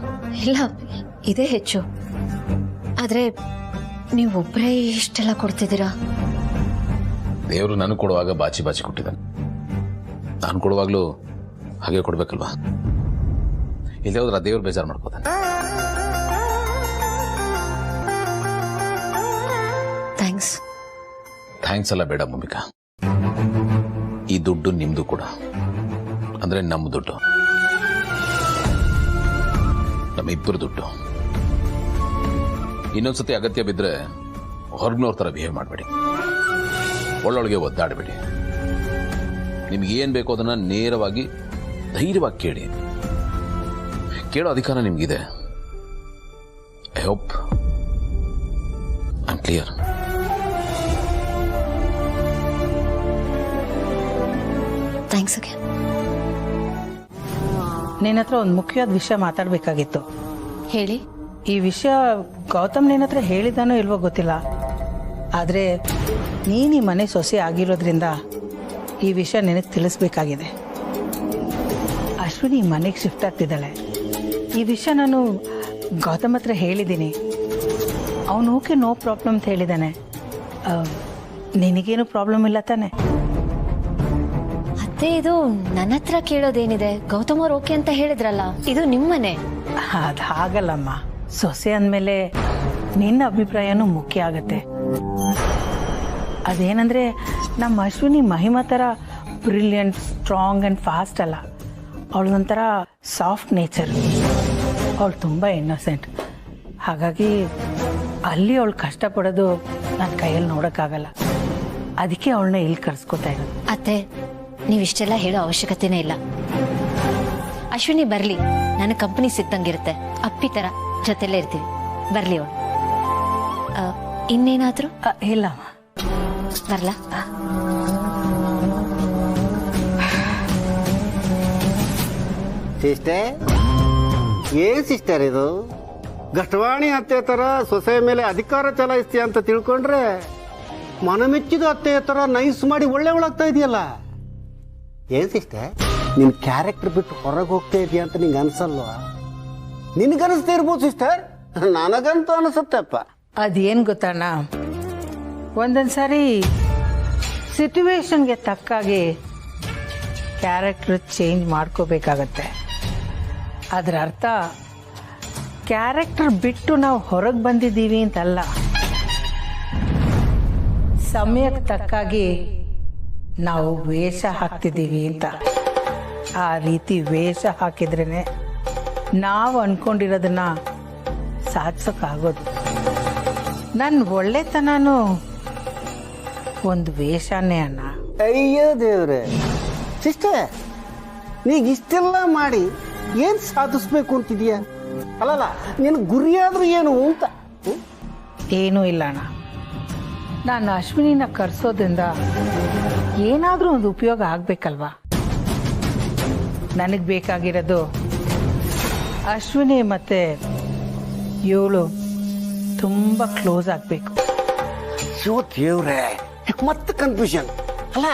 ಇಲ್ಲ, ಇದೇ ಹೆಚ್ಚು. ಆದ್ರೆ ನೀವೊಬ್ಬರೇ ಇಷ್ಟೆಲ್ಲ ಕೊಡ್ತಿದ್ದೀರಾ? ದೇವರು ನನಗೆ ಕೊಡುವಾಗ ಬಾಚಿ ಕೊಟ್ಟಿದ್ದಾನೆ. ನಾನು ಕೊಡುವಾಗ್ಲೂ ಹಾಗೆ ಕೊಡ್ಬೇಕಲ್ವಾ? ಇಲ್ಲೇ ಹೋದ್ರೆ ದೇವ್ರು ಬೇಜಾರು ಮಾಡ್ಕೋತಾನೆ. ಥ್ಯಾಂಕ್ಸ್ ಎಲ್ಲ ಬೇಡ ಭೂಮಿಕಾ. ಈ ದುಡ್ಡು ನಿಮ್ದು ಕೂಡ, ಅಂದ್ರೆ ನಮ್ಮ ದುಡ್ಡು, ನಮ್ಮಿಬ್ಬರು ದುಡ್ಡು. ಇನ್ನೊಂದ್ಸತಿ ಅಗತ್ಯ ಬಿದ್ರೆ ಹೊರಗ್ನವ್ರ ತರ ಬಿಹೇವ್ ಮಾಡಬೇಡಿ, ಒಳ್ಳೊಳಗೆ ಒದ್ದಾಡಬೇಡಿ. ನಿಮ್ಗೆ ಏನ್ ಬೇಕೋ ಅದನ್ನ ನೇರವಾಗಿ ಧೈರ್ಯವಾಗಿ ಕೇಳಿ. ಕೇಳೋ ಅಧಿಕಾರ ನಿಮ್ಗಿದೆ. I hope I am clear. Thanks again. ನಿನ್ನ ಹತ್ರ ಒಂದು ಮುಖ್ಯವಾದ ವಿಷಯ ಮಾತಾಡಬೇಕಾಗಿತ್ತು. ಹೇಳಿ. ಈ ವಿಷಯ ಗೌತಮ್ ನಿನ್ನ ಹತ್ರ ಹೇಳಿದಾನೋ ಇಲ್ವೋ ಗೊತ್ತಿಲ್ಲ, ಆದರೆ ನೀನು ಈ ಮನೆ ಸೊಸೆ ಆಗಿರೋದ್ರಿಂದ ಈ ವಿಷಯ ನಿನಗೆ ತಿಳಿಸ್ಬೇಕಾಗಿದೆ. ಅಶ್ವಿನಿ ಮನೆಗೆ ಶಿಫ್ಟ್ ಆಗ್ತಿದ್ದಾಳೆ. ಈ ವಿಷಯ ನಾನು ಗೌತಮ್ ಹತ್ರ ಹೇಳಿದ್ದೀನಿ. ಅವನು ಓಕೆ, ನೋ ಪ್ರಾಬ್ಲಮ್ ಅಂತ ಹೇಳಿದ್ದಾನೆ. ನಿನಗೇನು ಪ್ರಾಬ್ಲಮ್ ಇಲ್ಲ ತಾನೆ? ಅತ್ತೆ, ಇದು ನನ್ನ ಹತ್ರ ಕೇಳೋದೇನಿದೆ? ಗೌತಮ್ ಅವ್ರು ಓಕೆ ಅಂತ ಹೇಳಿದ್ರಲ್ಲ, ಇದು ನಿಮ್ಮನೆ. ಅದು ಹಾಗಲ್ಲಮ್ಮ. ಸೊಸೆ ಅಂದಮೇಲೆ ನಿನ್ನ ಅಭಿಪ್ರಾಯನೂ ಮುಖ್ಯ ಆಗತ್ತೆ. ಅದೇನಂದ್ರೆ ನಮ್ಮ ಅಶ್ವಿನಿ ಮಹಿಮಾ ಥರ ಬ್ರಿಲಿಯಂಟ್, ಸ್ಟ್ರಾಂಗ್ ಆ್ಯಂಡ್ ಫಾಸ್ಟ್ ಅಲ್ಲ. ಅವಳು ಒಂಥರ ಸಾಫ್ಟ್ ನೇಚರ್. ಅವಳು ತುಂಬ ಇನ್ನೋಸೆಂಟ್. ಹಾಗಾಗಿ ಅಲ್ಲಿ ಅವಳು ಕಷ್ಟಪಡೋದು ನನ್ನ ಕೈಯಲ್ಲಿ ನೋಡೋಕ್ಕಾಗಲ್ಲ. ಅದಕ್ಕೆ ಅವಳನ್ನ ಇಲ್ಲಿ ಕರ್ಸ್ಕೊತಾ ಇರೋದು. ಅತ್ತೆ, ನೀವಿಷ್ಟೆಲ್ಲ ಹೇಳೋ ಅವಶ್ಯಕತೆನೇ ಇಲ್ಲ. ಅಶ್ವಿನಿ ಬರ್ಲಿ, ನನ್ನ ಕಂಪನಿ ಸಿಕ್ತಂಗಿರುತ್ತೆ. ಅಪ್ಪಿ ತರ ಜೊತೆಲೇ ಇರ್ತೀವಿ. ಬರ್ಲಿ ಅವಳು. ಇನ್ನೇನಾದ್ರೂ? ಇಲ್ಲಮ್ಮ, ಬರ್ಲಾ? ಸಿಸ್ಟರ್, ಏನ್ ಸಿಸ್ಟರ್ ಇದು? ಗಷ್ಟವಾಣಿ ಅತ್ತೆ ತರ ಸೊಸೆ ಮೇಲೆ ಅಧಿಕಾರ ಚಲಾಯಿಸ್ತೀಯ ಅಂತ ತಿಳ್ಕೊಂಡ್ರೆ ಮನಮೆಚ್ಚಿದ ಅತ್ತೆ ತರ ನೈಸ್ ಮಾಡಿ ಒಳ್ಳೆ ಒಳಗ್ತಾ ಇದೆಯಲ್ಲ. ಏನ್ ಸಿಸ್ಟರ್, ನಿನ್ ಕ್ಯಾರೆಕ್ಟರ್ ಬಿಟ್ಟು ಹೊರಗೆ ಹೋಗ್ತಾ ಇದೆಯಾ ಅಂತ ನಿಂಗೆ ಅನ್ಸಲ್ವಾ? ನಿನ್ಗನ್ಸ್ತಾ ಇರ್ಬೋದು ಸಿಸ್ಟರ್, ನನಗಂತೂ ಅನಿಸುತ್ತಪ್ಪ. ಅದೇನು ಗೊತ್ತಣ್ಣ, ಒಂದೊಂದ್ಸಾರಿ ಸಿಚುವೇಶನ್ಗೆ ತಕ್ಕಾಗಿ ಕ್ಯಾರೆಕ್ಟರ್ ಚೇಂಜ್ ಮಾಡ್ಕೋಬೇಕಾಗತ್ತೆ. ಅದರ ಅರ್ಥ ಕ್ಯಾರೆಕ್ಟರ್ ಬಿಟ್ಟು ನಾವು ಹೊರಗೆ ಬಂದಿದ್ದೀವಿ ಅಂತಲ್ಲ, ಸಮಯಕ್ಕೆ ತಕ್ಕಾಗಿ ನಾವು ವೇಷ ಹಾಕ್ತಿದ್ದೀವಿ ಅಂತ. ಆ ರೀತಿ ವೇಷ ಹಾಕಿದ್ರೇನೆ ನಾವು ಅನ್ಕೊಂಡಿರೋದನ್ನ ಸಾಧಿಸೋಕ್ಕಾಗೋದು. ನನ್ನ ಒಳ್ಳೆತನೂ ಒಂದು ವೇಷನೇ ಅಣ್ಣ. ಅಯ್ಯೋ ದೇವ್ರೆ, ಸಿಸ್ಟರ್ ನೀಗ ಇಷ್ಟೆಲ್ಲ ಮಾಡಿ ಏನ್ ಸಾಧಿಸ್ಬೇಕು ಅಂತಿದೀಯ? ಅಲ್ಲಲ್ಲ, ನಿನ್ ಗುರಿಯಾದ್ರೂ ಏನು ಅಂತ? ಏನೂ ಇಲ್ಲ ಅಣ್ಣ. ನಾನು ಅಶ್ವಿನಿನ ಕರ್ಸೋದ್ರಿಂದ ಏನಾದರೂ ಒಂದು ಉಪಯೋಗ ಆಗ್ಬೇಕಲ್ವಾ? ನನಗೆ ಬೇಕಾಗಿರೋದು ಅಶ್ವಿನಿ ಮತ್ತೆ ಇವಳು ತುಂಬ ಕ್ಲೋಸ್ ಆಗಬೇಕು. ಅಯ್ಯೋ ದೇವ್ರೆ, ಮತ್ತೆ ಕನ್ಫ್ಯೂಷನ್. ಅಲ್ಲ,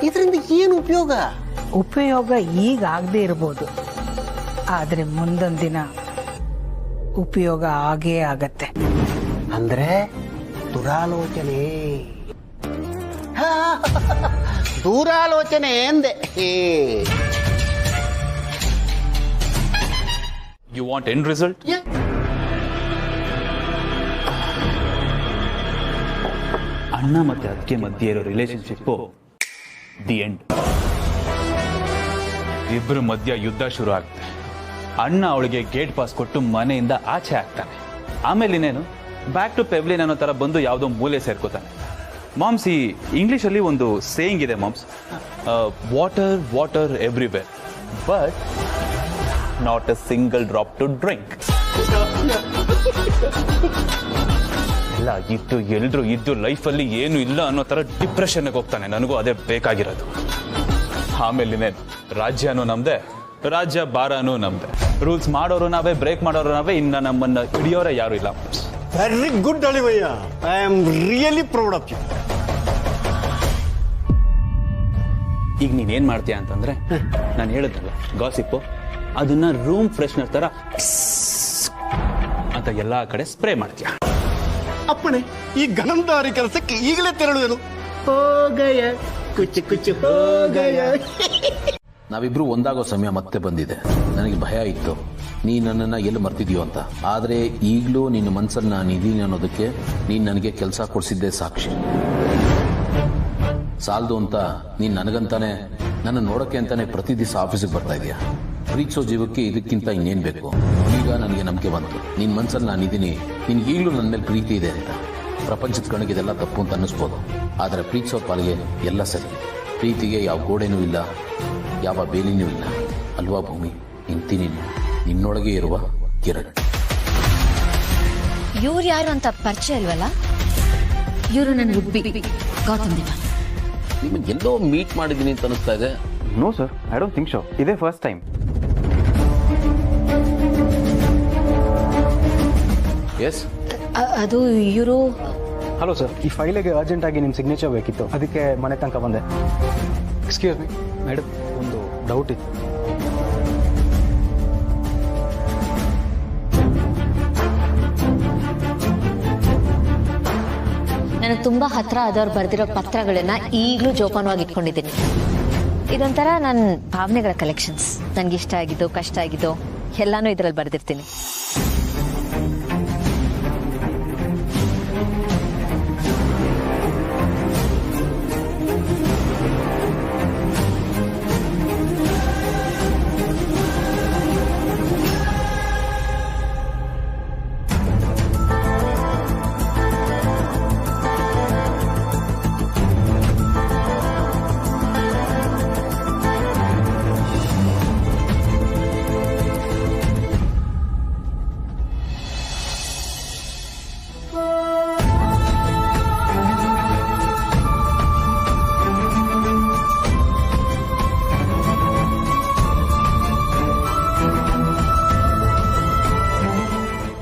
ಇದರಿಂದ ಏನು ಉಪಯೋಗ? ಉಪಯೋಗ ಈಗ ಆಗದೆ ಇರ್ಬೋದು, ಆದರೆ ಮುಂದೊಂದು ದಿನ ಉಪಯೋಗ ಆಗೇ ಆಗತ್ತೆ. ಅಂದ್ರೆ ದುರಾಲೋಚನೆ. ದೂರಾಲೋಚನೆ ಎಂದೆ. You want end result? ಅಣ್ಣ ಮತ್ತೆ ಅದಕ್ಕೆ ಮಧ್ಯೆ ಇರೋ ರಿಲೇಶನ್ಶಿಪ್ ದಿ ಎಂಡ್. ಇಬ್ಬರ ಮಧ್ಯ ಯುದ್ಧ ಶುರು ಆಗುತ್ತೆ. ಅಣ್ಣ ಅವಳಿಗೆ ಗೇಟ್ ಪಾಸ್ ಕೊಟ್ಟು ಮನೆಯಿಂದ ಆಚೆ ಆಗ್ತಾನೆ. ಆಮೇಲೆ ಇನ್ನೇನು, ಬ್ಯಾಕ್ ಟು ಪೆವ್ಲಿನ್ ಅನ್ನೋ ತರ ಬಂದು ಯಾವುದೋ ಮೂಲೆ ಸೇರ್ಕೋತಾನೆ. ಮಾಮ್ಸ್, ಈ ಇಂಗ್ಲಿಷಲ್ಲಿ ಒಂದು ಸೇಯಿಂಗ್ ಇದೆ moms, water water everywhere but not a single drop to drink. ಎಲ್ಲ ಇದ್ದು ಎಲ್ರು ಇದ್ದು ಲೈಫಲ್ಲಿ ಏನು ಇಲ್ಲ ಅನ್ನೋ ತರ ಡಿಪ್ರೆಷನ್ಗೆ ಹೋಗ್ತಾನೆ. ನನಗೂ ಅದೇ ಬೇಕಾಗಿರೋದು. ಆಮೇಲೆ ರಾಜ್ಯನೂ ನಮ್ದೆ, ರಾಜ್ಯ ಭಾರನೂ ನಮ್ದೆ. ರೂಲ್ಸ್ ಮಾಡೋರು ನಾವೇ, ಬ್ರೇಕ್ ಮಾಡೋರು ನಾವೇ. ಇನ್ನ ನಮ್ಮನ್ನ ಹಿಡಿಯೋರೇ ಯಾರು ಇಲ್ಲ. ವೆರಿ ಗುಡ್ ಅಳಿವಯ್ಯ, I am really proud of you. ಈಗ ನೀನೇನ್ ಮಾಡ್ತೀಯ ಅಂತಂದ್ರೆ, ನಾನು ಹೇಳಿದ್ನಲ್ಲ ಗಾಸಿಪ್ಪು, ಅದನ್ನ ರೂಮ್ ಫ್ರೆಶ್ನರ್ ತರ ಅಂತ ಎಲ್ಲಾ ಕಡೆ ಸ್ಪ್ರೇ ಮಾಡ್ತೀಯ. ಅಪ್ಪಣೆ, ಈ ಗನಂದಾರಿ ಕೆಲಸಕ್ಕೆ ಈಗಲೇ ತೆರಳುವೆನು. ಹೋಗಯ ಕುಚ್ಚು ಕುಚ್ಚು ಹೋಗಯ. ನಾವಿಬ್ರು ಒಂದಾಗೋ ಸಮಯ ಮತ್ತೆ ಬಂದಿದೆ. ನನಗೆ ಭಯ ಇತ್ತು ನೀ ನನ್ನನ್ನು ಎಲ್ಲಿ ಮರ್ತಿದ್ಯೋ ಅಂತ. ಆದರೆ ಈಗಲೂ ನಿನ್ನ ಮನಸ್ಸಲ್ಲಿ ನಾನು ಇದೀನಿ ಅನ್ನೋದಕ್ಕೆ ನೀನು ನನಗೆ ಕೆಲಸ ಕೊಡಿಸಿದ್ದೇ ಸಾಕ್ಷಿ. ಸಾಲದು ಅಂತ ನೀನ್ ನನಗಂತಾನೆ ನನ್ನ ನೋಡಕ್ಕೆ ಅಂತಾನೆ ಪ್ರತಿ ದಿವಸ ಆಫೀಸಿಗೆ ಬರ್ತಾ ಇದೀಯ. ಪ್ರೀತಿಸೋ ಜೀವಕ್ಕೆ ಇದಕ್ಕಿಂತ ಇನ್ನೇನ್ ಬೇಕು? ಈಗ ನನಗೆ ನಂಬಿಕೆ ಬಂತು, ನಿನ್ ಮನ್ಸಲ್ಲಿ ನಾನಿದ್ದೀನಿ, ನಿನ್ಗೆ ಈಗಲೂ ನನ್ನ ಮೇಲೆ ಪ್ರೀತಿ ಇದೆ ಅಂತ. ಪ್ರಪಂಚದ ಕಣಿಗೆ ಇದೆಲ್ಲ ತಪ್ಪು ಅಂತ ಅನ್ನಿಸ್ಬೋದು, ಆದರೆ ಪ್ರೀತಿಸೋ ಪಾಲಿಗೆ ಎಲ್ಲ ಸರಿ. ಪ್ರೀತಿಗೆ ಯಾವ ಗೋಡೆನೂ ಇಲ್ಲ, ಯಾವ ಬೇಲಿನೂ ಇಲ್ಲ ಅಲ್ವಾ ಭೂಮಿ? ನಿಂತೀನಿ ನಿನ್ನೊಳಗೆ ಇರುವ ಕಿರಣ್. ಇವ್ರು ಯಾರು ಅಂತ ಪರಿಚಯ ಅಲ್ವಲ್ಲ? ಇವರು ನನ್ನ ರುಬ್ಬಿ ಗೌತಮ್ ದಿವಾನ್. ನಿಮ್ಮನ್ನ ಎಲ್ಲೋ ಮೀಟ್ ಮಾಡಿದ್ದೀನಿ ಅಂತ ಅನಿಸ್ತಾ ಇದೆ. No sir, I don't think so. ಇದೇ ಫಸ್ಟ್ ಟೈಮ್. ಎಸ್, ಅದು ಇವರು. ಹಲೋ ಸರ್, ಈ ಫೈಲಿಗೆ ಅರ್ಜೆಂಟಾಗಿ ನಿಮ್ಮ ಸಿಗ್ನೇಚರ್ ಬೇಕಿತ್ತು, ಅದಕ್ಕೆ ಮನೆ ತನಕ ಬಂದೆ. ಎಕ್ಸ್ಕ್ಯೂಸ್ ಮಿ ಮೇಡಮ್, ಒಂದು ಡೌಟ್ ಇತ್ತು. ನನಗೆ ತುಂಬಾ ಹತ್ರ ಆದವ್ರು ಬರ್ದಿರೋ ಪತ್ರಗಳನ್ನ ಈಗಲೂ ಜೋಪಾನವಾಗಿ ಇಟ್ಕೊಂಡಿದ್ದೀನಿ. ಇದೊಂಥರ ನನ್ನ ಭಾವನೆಗಳ ಕಲೆಕ್ಷನ್ಸ್. ನನಗೆ ಇಷ್ಟ ಆಗಿದ್ದು, ಕಷ್ಟ ಆಗಿದ್ದು ಎಲ್ಲಾನು ಇದರಲ್ಲಿ ಬರ್ದಿರ್ತೀನಿ.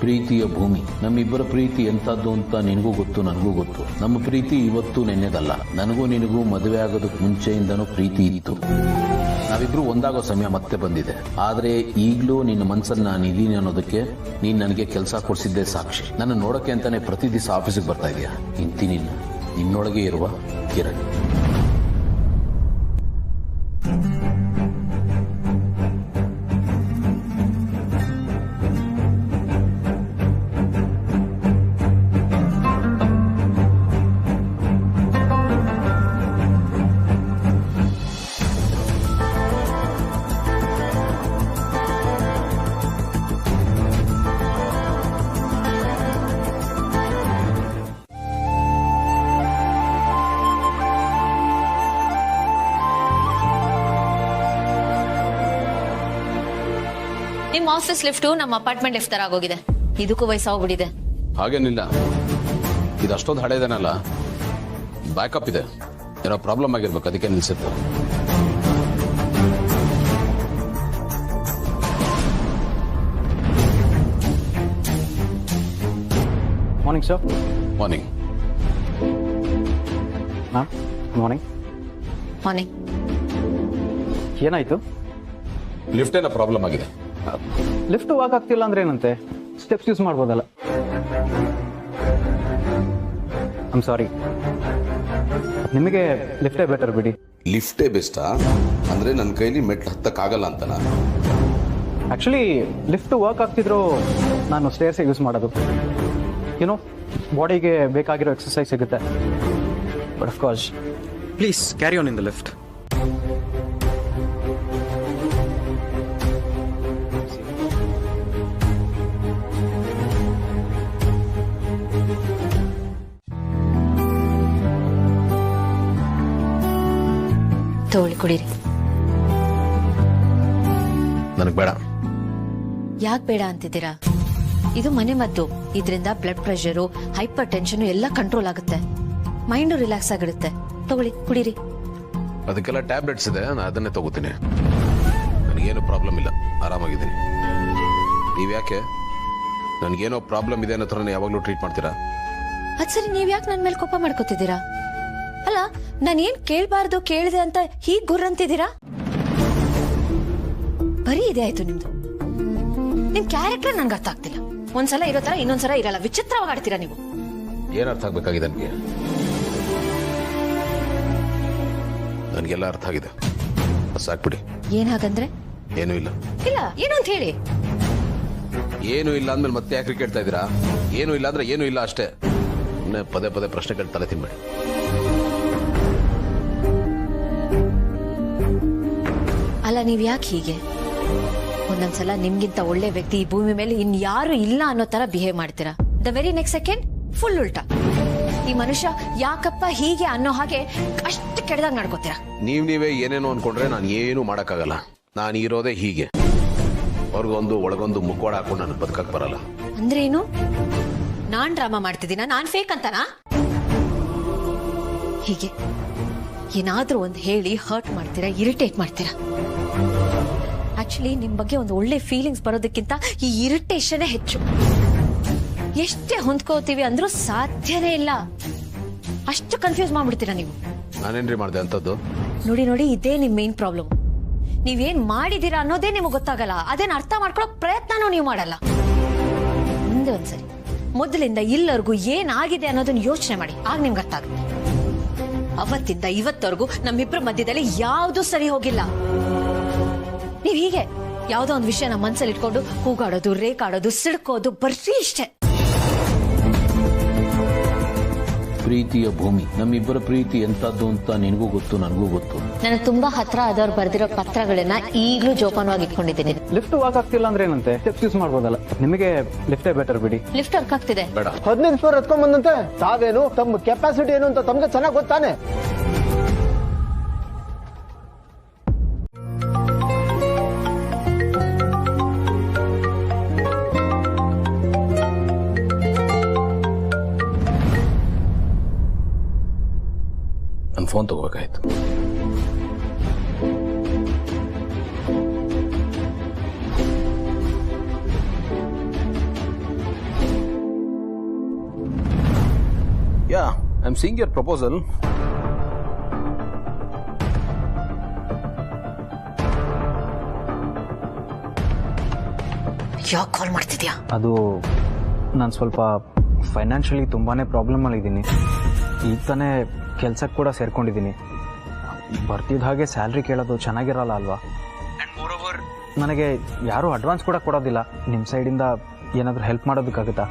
ಪ್ರೀತಿಯ ಭೂಮಿ, ನಮ್ಮಿಬ್ಬರ ಪ್ರೀತಿ ಎಂತದ್ದು ಅಂತ ನಿನಗೂ ಗೊತ್ತು, ನನಗೂ ಗೊತ್ತು. ನಮ್ಮ ಪ್ರೀತಿ ಇವತ್ತು ನೆನ್ನೆದಲ್ಲ. ನನಗೂ ನಿನಗೂ ಮದುವೆ ಆಗೋದಕ್ಕೆ ಮುಂಚೆಯಿಂದನೂ ಪ್ರೀತಿ ಇತ್ತು. ನಾವಿಬ್ರು ಒಂದಾಗೋ ಸಮಯ ಮತ್ತೆ ಬಂದಿದೆ. ಆದ್ರೆ ಈಗಲೂ ನಿನ್ನ ಮನ್ಸಲ್ಲಿ ನಾನು ಇದೀನಿ ಅನ್ನೋದಕ್ಕೆ ನೀನ್ ನನಗೆ ಕೆಲಸ ಕೊಡಿಸಿದ್ದೇ ಸಾಕ್ಷಿ. ನನ್ನ ನೋಡಕ್ಕೆ ಅಂತಾನೆ ಪ್ರತಿ ದಿವಸ ಆಫೀಸಿಗೆ ಬರ್ತಾ ಇದೀಯ. ಇಂತೀನಿ ನಿನ್ನೊಳಗೆ ಇರುವ ಕಿರಣ್. ನಿಮ್ ಆಫೀಸ್ ಲಿಫ್ಟ್ ನಮ್ಮ ಅಪಾರ್ಟ್ಮೆಂಟ್ ಲಿಫ್ಟ್ ತರ ಆಗೋಗಿದೆ. ಇದಕ್ಕೂ ವಯಸ್ಸಾಗ್ಬಿಟ್ಟಿದೆ. ಹಾಗೇನಿಲ್ಲ, ಇದು ಅಷ್ಟೊಂದು ಹಳೇದೇನಲ್ಲ, ಬ್ಯಾಕಪ್ ಇದೆ. ಏನೋ ಪ್ರಾಬ್ಲಮ್ ಆಗಿರ್ಬೇಕು, ಅದಕ್ಕೆ ನಿಲ್ಸುತ್ತೆ. Morning sir. Morning ma'am. Morning. Morning. ಏನಾಯ್ತು? ಲಿಫ್ಟ್ ಏನೋ ಪ್ರಾಬ್ಲಮ್ ಆಗಿದೆ. ಲಿಫ್ಟ್ ವಾಕ್ ಆಗ್ತಿಲ್ಲ ಅಂದ್ರೆ ಏನಂತೆ, ಸ್ಟೆಪ್ಸ್ ಯೂಸ್ ಮಾಡ್ಬೋದಲ್ಲ. ಐಮ್ ಸಾರಿ, ನಿಮಗೆ ಲಿಫ್ಟೇ ಬೆಟರ್ ಬಿಡಿ. ಲಿಫ್ಟೇ ಬೆಸ್ಟಾ? ಅಂದ್ರೆ ನನ್ನ ಕೈಲಿ ಮೆಟ್ಲು ಹತ್ತಕ್ಕಾಗಲ್ಲ ಅಂತನಾ? ಆಕ್ಚುಲಿ ಲಿಫ್ಟ್ ವರ್ಕ್ ಆಗ್ತಿದ್ರು ನಾನು ಸ್ಟೇರ್ಸೇ ಯೂಸ್ ಮಾಡೋದು. ಯುನೋ, ಬಾಡಿಗೆ ಬೇಕಾಗಿರೋ ಎಕ್ಸರ್ಸೈಸ್ ಸಿಗುತ್ತೆ. But of course please carry on in the lift. ತಗೊಳ್ಳಿ, ಕುಡೀರಿ. ನನಗೆ ಬೇಡ. ಯಾಕೆ ಬೇಡ ಅಂತಿದ್ದೀರಾ? ಇದು ಮನೆ ಮದ್ದು. ಇದರಿಂದ ಬ್ಲಡ್ ಪ್ರೆಷರು, ಹೈಪರ್ ಟೆನ್ಷನ್ ಎಲ್ಲ ಕಂಟ್ರೋಲ್ ಆಗುತ್ತೆ. ಮೈಂಡು ರಿಲ್ಯಾಕ್ಸ್ ಆಗಿರುತ್ತೆ. ತಗೊಳ್ಳಿ, ಕುಡೀರಿ. ಅದಕ್ಕೆಲ್ಲ ಟ್ಯಾಬ್ಲೆಟ್ಸ್ ಇದೆ, ನಾನು ಅದನ್ನೇ ತಗೋತೀನಿ. ನನಗೇನು ಪ್ರಾಬ್ಲಮ್ ಇಲ್ಲ, ಆರಾಮಾಗಿದ್ದೀನಿ. ನೀವ್ಯಾಕೆ ನನಗೇನೋ ಪ್ರಾಬ್ಲಮ್ ಇದೆ ಅನ್ನೋ ಥರ ಯಾವಾಗಲೂ ಟ್ರೀಟ್ ಮಾಡ್ತೀರಾ? ಅದ್ ಸರಿ, ನೀವ್ ಯಾಕೆ ನನ್ನ ಮೇಲೆ ಕೋಪ ಮಾಡ್ಕೋತಿದ್ದೀರಾ? ಅಲ್ಲ, ನಾನೇನ್ ಕೇಳ್ಬಾರ್ದು ಕೇಳಿದೆ ಅಂತ ಹೀಗ್ ಗುರ್ರಂತಿದ್ದೀರಾ? ಬರೀ ಇದೆ ಆಯ್ತು ನಿಮ್ದು. ನಿಮ್ ಕ್ಯಾರೆಕ್ಟರ್ ನನ್ಗೆ ಅರ್ಥ ಆಗ್ತಿಲ್ಲ. ಒಂದ್ಸಲ ಇರೋ ತರ ಇನ್ನೊಂದ್ಸಲ ಇರಲ್ಲ. ವಿಚಿತ್ರವಾಗಿ ಆಡ್ತೀರಾ ನೀವು. ಏನ್ ಅರ್ಥ ಆಗ್ಬೇಕಾಗಿದೆ ನನಗೆ? ನನಗೆಲ್ಲ ಅರ್ಥ ಆಗಿದೆ, ಸಾಕ್ಬಿಡಿ. ಏನ್ ಹಾಗಂದ್ರೆ? ಏನೂ ಇಲ್ಲ. ಇಲ್ಲ, ಏನು ಅಂತ ಹೇಳಿ. ಏನು ಇಲ್ಲ ಅಂದ್ಮೇಲೆ ಮತ್ತೆ ಯಾಕೆ ಕೇಳ್ತಾ ಇದ್ದೀರಾ? ಏನು ಇಲ್ಲ ಅಂದ್ರೆ ಏನು ಇಲ್ಲ ಅಷ್ಟೇ. ಪದೇ ಪದೇ ಪ್ರಶ್ನೆಗಳು ತಲೆ ತಿನ್ಬೇಡಿ. ಅಲ್ಲ ನೀವು ಯಾಕೆ ಹೀಗೆ? ಒಂದೊಂದ್ಸಲ ನಿಮ್ಗಿಂತ ಒಳ್ಳೆ ವ್ಯಕ್ತಿ ಈ ಭೂಮಿ ಮೇಲೆ ಇನ್ಯಾರು ಇಲ್ಲ ಅನ್ನೋ ತರ ಬಿಹೇವ್ ಮಾಡ್ತೀರಾ. The very next second full ಉಲ್ಟಾ. ಈ ಮನುಷ್ಯ ಯಾಕಪ್ಪ ಹೀಗೆ ಅನ್ನೋ ಹಾಗೆ ಅಷ್ಟು ಕೆಟ್ಟದಾಗ ನಡ್ಕೋತೀರಾ. ನೀವೇ ಏನೇನೋ ಅನ್ಕೊಂಡ್ರೆ ನಾನು ಏನು ಮಾಡಕ್ಕಾಗಲ್ಲ. ನಾನು ಇರೋದೇ ಹೀಗೆ, ಹೊರಗೊಂದು ಒಳಗೊಂದು ಮುಕ್ಕೋಡ ಹಾಕೊಂಡು ನನಗೆ ಬದುಕಕ್ ಬರಲ್ಲ. ಅಂದ್ರೆ ಏನು? ನಾನ್ ಡ್ರಾಮಾ ಮಾಡ್ತಿದ್ದೀನ? ನಾನ್ ಫೇಕ್ ಅಂತನಾ? ಹೀಗೆ ಏನಾದ್ರೂ ಒಂದು ಹೇಳಿ ಹರ್ಟ್ ಮಾಡ್ತೀರಾ, ಇರಿಟೇಟ್ ಮಾಡ್ತೀರಾ. ಆಕ್ಚುಲಿ ನಿಮ್ ಬಗ್ಗೆ ಒಂದು ಒಳ್ಳೆ ಫೀಲಿಂಗ್ಸ್ ಬರೋದಕ್ಕಿಂತ ಈ ಇರಿಟೇಷನ್ ಹೆಚ್ಚು. ಎಷ್ಟೇ ಹೊಂದ್ಕೋತೀವಿ ಅಂದ್ರೂ ಸಾಧ್ಯನೇ ಇಲ್ಲ. ಅಷ್ಟು ಕನ್ಫ್ಯೂಸ್ ಮಾಡ್ಬಿಡ್ತೀರಾ ನೀವು. ನಾನೇನ್ರಿ ಮಾಡಿದೆ ಅಂತದ್ದು? ನೋಡಿ ಇದೇ ನಿಮ್ ಮೇನ್ ಪ್ರಾಬ್ಲಮ್. ನೀವೇನ್ ಮಾಡಿದೀರಾ ಅನ್ನೋದೇ ನಿಮ್ಗೆ ಗೊತ್ತಾಗಲ್ಲ. ಅದೇನ್ ಅರ್ಥ ಮಾಡ್ಕೊಳ್ಳೋ ಪ್ರಯತ್ನನೂ ನೀವು ಮಾಡಲ್ಲ. ಮುಂದೆ ಒಂದ್ಸರಿ ಮೊದಲಿಂದ ಇಲ್ಲವರೆಗೂ ಏನಾಗಿದೆ ಅನ್ನೋದನ್ನ ಯೋಚನೆ ಮಾಡಿ, ಆಗ ನಿಮ್ಗೆ ಅರ್ಥ ಆಗುತ್ತೆ. ಅವತ್ತಿಂದ ಇವತ್ತವರೆಗೂ ನಮ್ಮಿಬ್ಬರ ಮಧ್ಯದಲ್ಲಿ ಯಾವ್ದೂ ಸರಿ ಹೋಗಿಲ್ಲ. ನೀವ್ ಹೀಗೆ ಯಾವ್ದೋ ಒಂದು ವಿಷಯ ನಮ್ಮ ಮನ್ಸಲ್ಲಿ ಇಟ್ಕೊಂಡು ಕೂಗಾಡೋದು, ರೇಕಾಡೋದು, ಸಿಡ್ಕೋದು, ಬರ್ರಿ ಇಷ್ಟೇ. ಪ್ರೀತಿಯ ಭೂಮಿ, ನಮ್ಮಿಬ್ಬರ ಪ್ರೀತಿ ಎಂತದ್ದು ಅಂತ ನಿನಗೂ ಗೊತ್ತು, ನನಗೂ ಗೊತ್ತು. ನನಗೆ ತುಂಬಾ ಹತ್ರ ಆದವ್ರು ಬರ್ದಿರೋ ಪತ್ರಗಳನ್ನ ಈಗಲೂ ಜೋಪಾನವಾಗಿ ಇಟ್ಕೊಂಡಿದ್ದೀನಿ. ಲಿಫ್ಟ್ ವಾಕ್ ಆಗ್ತಿಲ್ಲ ಅಂದ್ರೆ ಏನಂತೆ, ಸ್ಟೆಪ್ಸ್ ಯೂಸ್ ಮಾಡ್ಬೋದಲ್ಲ. ನಿಮಗೆ ಲಿಫ್ಟೇ ಬೆಟರ್ ಬಿಡಿ. ಲಿಫ್ಟ್ ವರ್ಕ್ ಆಗ್ತಿದೆ. ಬೇಡ. 15 ಫ್ಲೋರ್ ಎತ್ಕೊಂಡ್ ಬಂದಂತೆ ತಾವೇನು ತಮ್ಮ ಕೆಪಾಸಿಟಿ ಏನು ಅಂತ ತಮ್ಗೆ ಚೆನ್ನಾಗಿ ಗೊತ್ತಾನೆ. ನನ್ನ phone ತಗೋಬೇಕಾಯ್ತು. Yeah, I'm seeing your proposal. ಯಾಕೆ ಕಾಲ್ ಮಾಡ್ತಿದ್ಯಾ? ಅದು ನಾನು ಸ್ವಲ್ಪ ಫೈನಾನ್ಷಿಯಲಿ ತುಂಬಾನೇ ಪ್ರಾಬ್ಲಮಲ್ಲಿ ಇದ್ದೀನಿ. ಈಗ ತಾನೇ ಕೆಲ್ಸಕ್ಕೆ ಕೂಡ ಸೇರ್ಕೊಂಡಿದ್ದೀನಿ. ಬರ್ತಿದ್ದ ಹಾಗೆ ಸ್ಯಾಲ್ರಿ ಕೇಳೋದು ಚೆನ್ನಾಗಿರಲ್ಲ ಅಲ್ವಾ? ಆ್ಯಂಡ್ ಮೋರ್ ಓವರ್ ನನಗೆ ಯಾರೂ ಅಡ್ವಾನ್ಸ್ ಕೂಡ ಕೊಡೋದಿಲ್ಲ. ನಿಮ್ಮ ಸೈಡಿಂದ ಏನಾದರೂ ಹೆಲ್ಪ್ ಮಾಡೋದಕ್ಕಾಗುತ್ತಾ?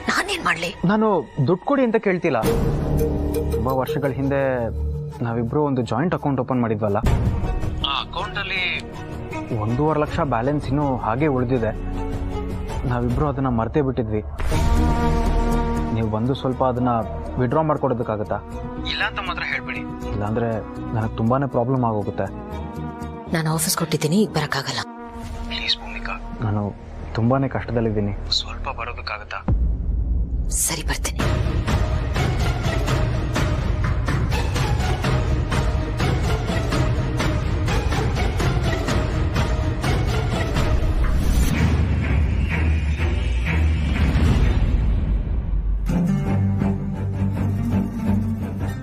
ನಾನೇನ್ ಮಾಡ್ಲಿ? ನಾನು ದುಡ್ಡು ಕೊಡಿ ಅಂತ ಕೇಳ್ತಿಲ್ಲ. ತುಂಬ ವರ್ಷಗಳ ಹಿಂದೆ ನಾವಿಬ್ರು ಒಂದು ಜಾಯಿಂಟ್ ಅಕೌಂಟ್ ಓಪನ್ ಮಾಡಿದ್ವಲ್ಲ, ಆ ಅಕೌಂಟಲ್ಲಿ 1.5 ಲಕ್ಷ ಬ್ಯಾಲೆನ್ಸ್ ಇನ್ನೂ ಹಾಗೆ ಉಳಿದಿದೆ. ನಾವಿಬ್ರು ಅದನ್ನ ಮರ್ತೇ ಬಿಟ್ಟಿದ್ವಿ. ನೀವು ಬಂದು ಸ್ವಲ್ಪ ಅದನ್ನ ವಿಡ್ರಾ ಮಾಡ್ಕೊಡೋದಕ್ಕಾಗತ್ತಾ? ಇಲ್ಲ ಅಂತ ಮಾತ್ರ ಹೇಳ್ಬಿಡಿ, ಇಲ್ಲಾಂದ್ರೆ ನನಗೆ ತುಂಬಾನೇ ಪ್ರಾಬ್ಲಮ್ ಆಗೋಗುತ್ತೆ. ನಾನು ಆಫೀಸ್ ಕೊಟ್ಟಿದ್ದೀನಿ, ಈಗ ಬರಕ್ಕಾಗಲ್ಲ. ಪ್ಲೀಸ್ ಭೂಮಿಕಾ, ನಾನು ತುಂಬಾನೇ ಕಷ್ಟದಲ್ಲಿದ್ದೀನಿ, ಸ್ವಲ್ಪ ಬರೋದಕ್ಕಾಗತ್ತಾ? ಸರಿ, ಬರ್ತೀನಿ.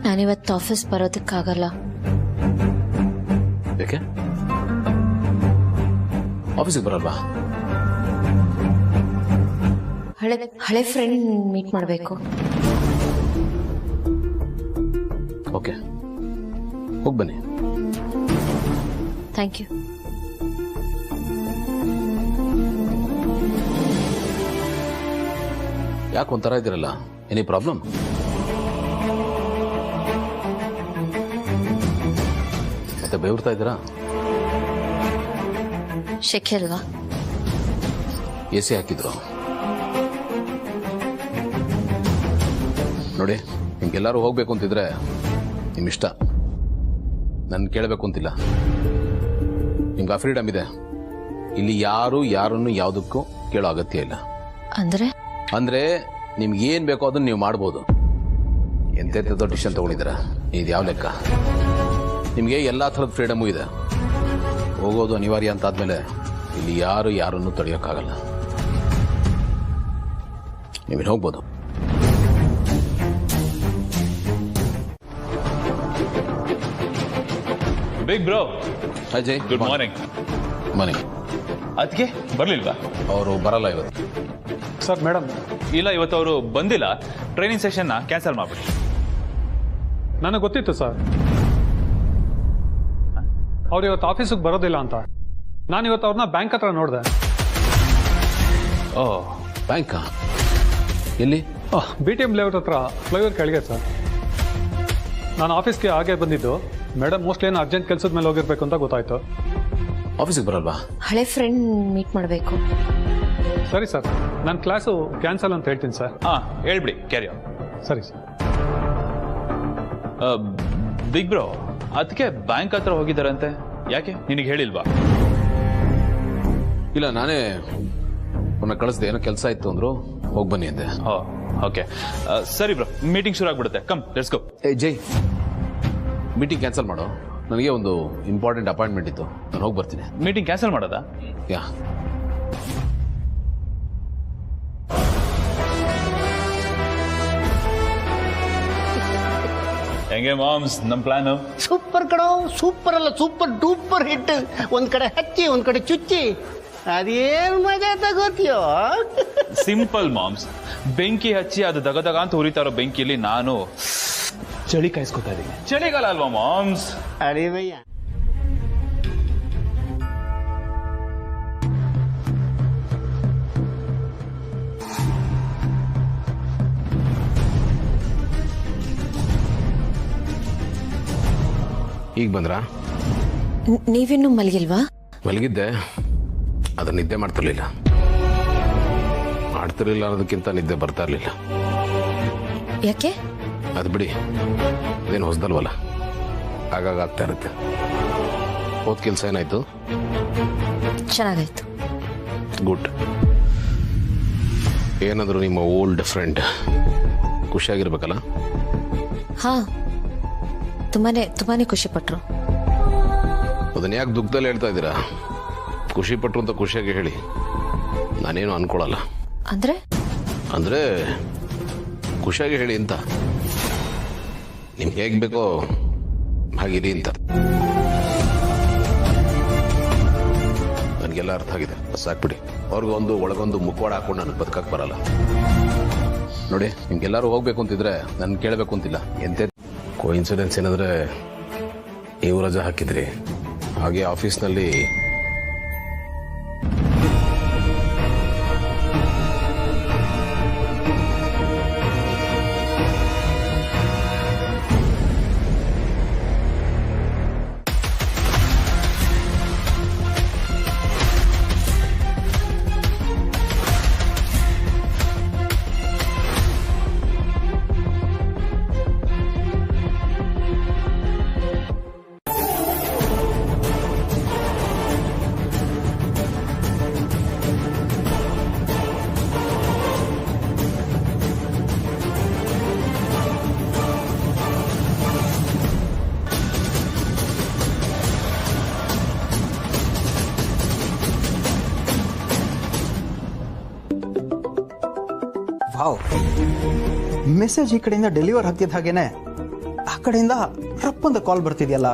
ನಾನಿವತ್ತು ಆಫೀಸ್ ಬರೋದಕ್ಕಾಗಲ್ಲ. ಯಾಕೆ ಆಫೀಸಿಗೆ ಬರಲ್ವಾ? ಹಳೆ ಫ್ರೆಂಡ್ ಮೀಟ್ ಮಾಡಬೇಕು. ಓಕೆ, ಹೋಗಿ ಬನ್ನಿ. Thank you. ಯಾಕೆ ಒಂಥರ ಇದ್ದೀರಲ್ಲ? Any problem? ಮತ್ತೆ ಬೆವರ್ತಾ ಇದ್ದೀರಾ? ಶೆಕೆ ಅಲ್ವಾ? ಎಸಿ ಹಾಕಿದ್ರು ನೋಡಿ. ನಿಮ್ಗೆಲ್ಲರೂ ಹೋಗ್ಬೇಕು ಅಂತಿದ್ರೆ ನಿಮ್ ಇಷ್ಟ, ನನ್ ಕೇಳಬೇಕು ಅಂತಿಲ್ಲ. ನಿಮ್ಗೆ ಆ ಫ್ರೀಡಮ್ ಇದೆ. ಇಲ್ಲಿ ಯಾರು ಯಾರನ್ನು ಯಾವುದಕ್ಕೂ ಕೇಳೋ ಅಗತ್ಯ ಇಲ್ಲ. ಅಂದ್ರೆ ನಿಮ್ಗೆ ಏನ್ ಬೇಕೋ ಅದನ್ನ ನೀವು ಮಾಡ್ಬೋದು. ಎಂತೆಂಥದ್ದು ಡಿಸಿಷನ್ ತಗೊಂಡಿದ್ದೀರಾ? ಇದು ಯಾವ ಲೆಕ್ಕ? ನಿಮಗೆ ಎಲ್ಲಾ ಥರದ ಫ್ರೀಡಮು ಇದೆ. ಹೋಗೋದು ಅನಿವಾರ್ಯ ಅಂತಾದ್ಮೇಲೆ ಇಲ್ಲಿ ಯಾರು ಯಾರನ್ನು ತಡೆಯೋಕ್ಕಾಗಲ್ಲ. ನೀವೇನು ಹೋಗ್ಬೋದು. Big bro, Ajay, good morning. Morning. ಅದಕ್ಕೆ ಬರ್ಲಿಲ್ವಾ? ಅವರು ಬರಲ್ಲ ಇವತ್ತು. ಸರ್, ಮೇಡಮ್ ಇಲ್ಲ, ಇವತ್ತು ಅವರು ಬಂದಿಲ್ಲ. ಟ್ರೈನಿಂಗ್ ಸೆಷನ್ನ ಕ್ಯಾನ್ಸಲ್ ಮಾಡ್ಬಿಡಿ. ನನಗೆ ಗೊತ್ತಿತ್ತು ಸರ್, ಅವ್ರು ಇವತ್ತು ಆಫೀಸಿಗೆ ಬರೋದಿಲ್ಲ ಅಂತ. ನಾನು ಇವತ್ತು ಅವ್ರನ್ನ ಬ್ಯಾಂಕ್ ಹತ್ರ ನೋಡಿದೆ. ಓ, ಬ್ಯಾಂಕಾ? ಎಲ್ಲಿ? BTM ಲೇಔಟ್ ಹತ್ರ, ಫ್ಲೈಓವರ್ ಕೆಳಗೆ ಸರ್. ನಾನು ಆಫೀಸ್ಗೆ ಹಾಗೆ ಬಂದಿದ್ದು, ಮೇಡಮ್ ಮೋಸ್ಟ್ಲಿ ಏನು ಅರ್ಜೆಂಟ್ ಕೆಲಸದ ಮೇಲೆ ಹೋಗಿರ್ಬೇಕು ಅಂತ ಗೊತ್ತಾಯ್ತು. ಆಫೀಸಿಗೆ ಬರಲ್ವಾ? ಹಳೆ ಫ್ರೆಂಡ್ ಮೀಟ್ ಮಾಡಬೇಕು. ಸರಿ ಸರ್, ನನ್ನ ಕ್ಲಾಸು ಕ್ಯಾನ್ಸಲ್ ಅಂತ ಹೇಳ್ತೀನಿ ಸರ್. ಹೇಳ್ಬಿಡಿ, ಕ್ಯಾರಿ ಆನ್. ಸರಿ ಸರ್. ಬಿಗ್ ಬ್ರೋ, ಅದಕ್ಕೆ ಬ್ಯಾಂಕ್ ಹತ್ರ ಹೋಗಿದ್ದಾರಂತೆ, ಯಾಕೆ ನಿನಗೆ ಹೇಳಿಲ್ವಾ? ಇಲ್ಲ, ನಾನೇ ಕಳಿಸ್ದೆ, ಏನೋ ಕೆಲಸ ಇತ್ತು ಅಂದ್ರು, ಹೋಗಿ ಬನ್ನಿ ಅಂದೆ. ಓಕೆ ಸರಿ ಬ್ರೋ, ಮೀಟಿಂಗ್ ಶುರು ಆಗ್ಬಿಡುತ್ತೆ. Come let's go. Jai, meeting cancel ಮಾಡೋ, ನನಗೆ ಒಂದು ಇಂಪಾರ್ಟೆಂಟ್ ಅಪಾಯಿಂಟ್ಮೆಂಟ್ ಇತ್ತು, ನಾನು ಹೋಗಿ ಬರ್ತೀನಿ. ಮೀಟಿಂಗ್ ಕ್ಯಾನ್ಸಲ್ ಮಾಡೋದಾ? ಯಾ. ಹೆಂಗೆ ಮಾಮ್ಸ್ ನಮ್ ಪ್ಲಾನ್? ಸೂಪರ್ ಕಣೋ, ಸೂಪರ್ ಅಲ್ಲ, ಸೂಪರ್ ಡೂಪರ್ ಹಿಟ್. ಒಂದ್ ಕಡೆ ಹಚ್ಚಿ ಒಂದ್ ಕಡೆ ಚುಚ್ಚಿ, ಅದೇನು ಮಜಾ ತಗೋತೀಯೋ. ಸಿಂಪಲ್ ಮಾಮ್ಸ್, ಬೆಂಕಿ ಹಚ್ಚಿ ಅದು ದಗದಗ ಅಂತ ಉರಿತಾ ಇರೋ ಬೆಂಕಿಯಲ್ಲಿ ನಾನು ಚಳಿ ಕಾಯಿಸ್ಕೊತಾ ಇದ್ದೀನಿ. ಚಳಿಗಾಲ ಅಲ್ವಾ ಮಾಮ್ಸ್? ಅಡಿವಯ್ಯ. ಈಗ ಬಂದ್ರಾ? ನೀವಿನ್ನೂ ಮಲಗಿಲ್ವಾ? ಮಲಗಿದ್ದೆ, ಅದ್ರ ನಿದ್ದೆ ಮಾಡ್ತಿರ್ಲಿಲ್ಲ ಅನ್ನೋದಕ್ಕಿಂತ ನಿದ್ದೆ ಬರ್ತಾ ಇರ್ಲಿಲ್ಲ. ಯಾಕೆ? ಅದು ಬಿಡಿ, ಅದೇನು ಹೊಸದಲ್ವಲ್ಲ, ಆಗಾಗ ಆಗ್ತಾ ಇರುತ್ತೆ. ಹೋದ್ ಕೆಲಸ ಏನಾಯ್ತು? ಚೆನ್ನಾಗಾಯ್ತು. ಗುಡ್. ಏನಾದ್ರು ನಿಮ್ಮ ಓಲ್ಡ್ ಫ್ರೆಂಡ್ ಖುಷಿಯಾಗಿರ್ಬೇಕಲ್ಲ? ಹಾ, ತುಂಬಾನೇ ಖುಷಿ ಪಟ್ರು. ಅದನ್ನ ಯಾಕೆ ದುಃಖದಲ್ಲಿ ಹೇಳ್ತಾ ಇದ್ದೀರಾ? ಖುಷಿ ಪಟ್ರು ಅಂತ ಖುಷಿಯಾಗಿ ಹೇಳಿ, ನಾನೇನು ಅನ್ಕೊಳಲ್ಲ. ಅಂದ್ರೆ ಖುಷಿಯಾಗಿ ಹೇಳಿ ಅಂತ, ನಿಮ್ಗೆ ಹೇಗ್ ಬೇಕೋ ಹಾಗಿರಿ ಅಂತ. ನನಗೆಲ್ಲ ಅರ್ಥ ಆಗಿದೆ, ಸಾಕ್ಬಿಡಿ. ಅವ್ರಿಗೊಂದು ಒಳಗೊಂದು ಮುಖವಾಡ ಹಾಕೊಂಡು ನನಗೆ ಬದುಕಕ್ಕೆ ಬರಲ್ಲ. ನೋಡಿ, ನಿಮ್ಗೆಲ್ಲರೂ ಹೋಗ್ಬೇಕು ಅಂತಿದ್ರೆ ನನ್ ಕೇಳಬೇಕು ಅಂತಿಲ್ಲ. ಎಂತ ಕೋಇನ್ಸಿಡೆನ್ಸ್ ಏನಂದ್ರೆ, ನೀವು ರಜಾ ಹಾಕಿದ್ರಿ, ಹಾಗೆ ಆಫೀಸ್ನಲ್ಲಿ ವಾವ್, ಮೆಸೇಜ್ ಈ ಕಡೆಯಿಂದ ಡೆಲಿವರ್ ಆಗ್ತಿದ್ದ ಹಾಗೇನೆ ಆ ಕಡೆಯಿಂದ ರಪ್ಪಂದ ಕಾಲ್ ಬರ್ತಿದೆಯಲ್ಲ.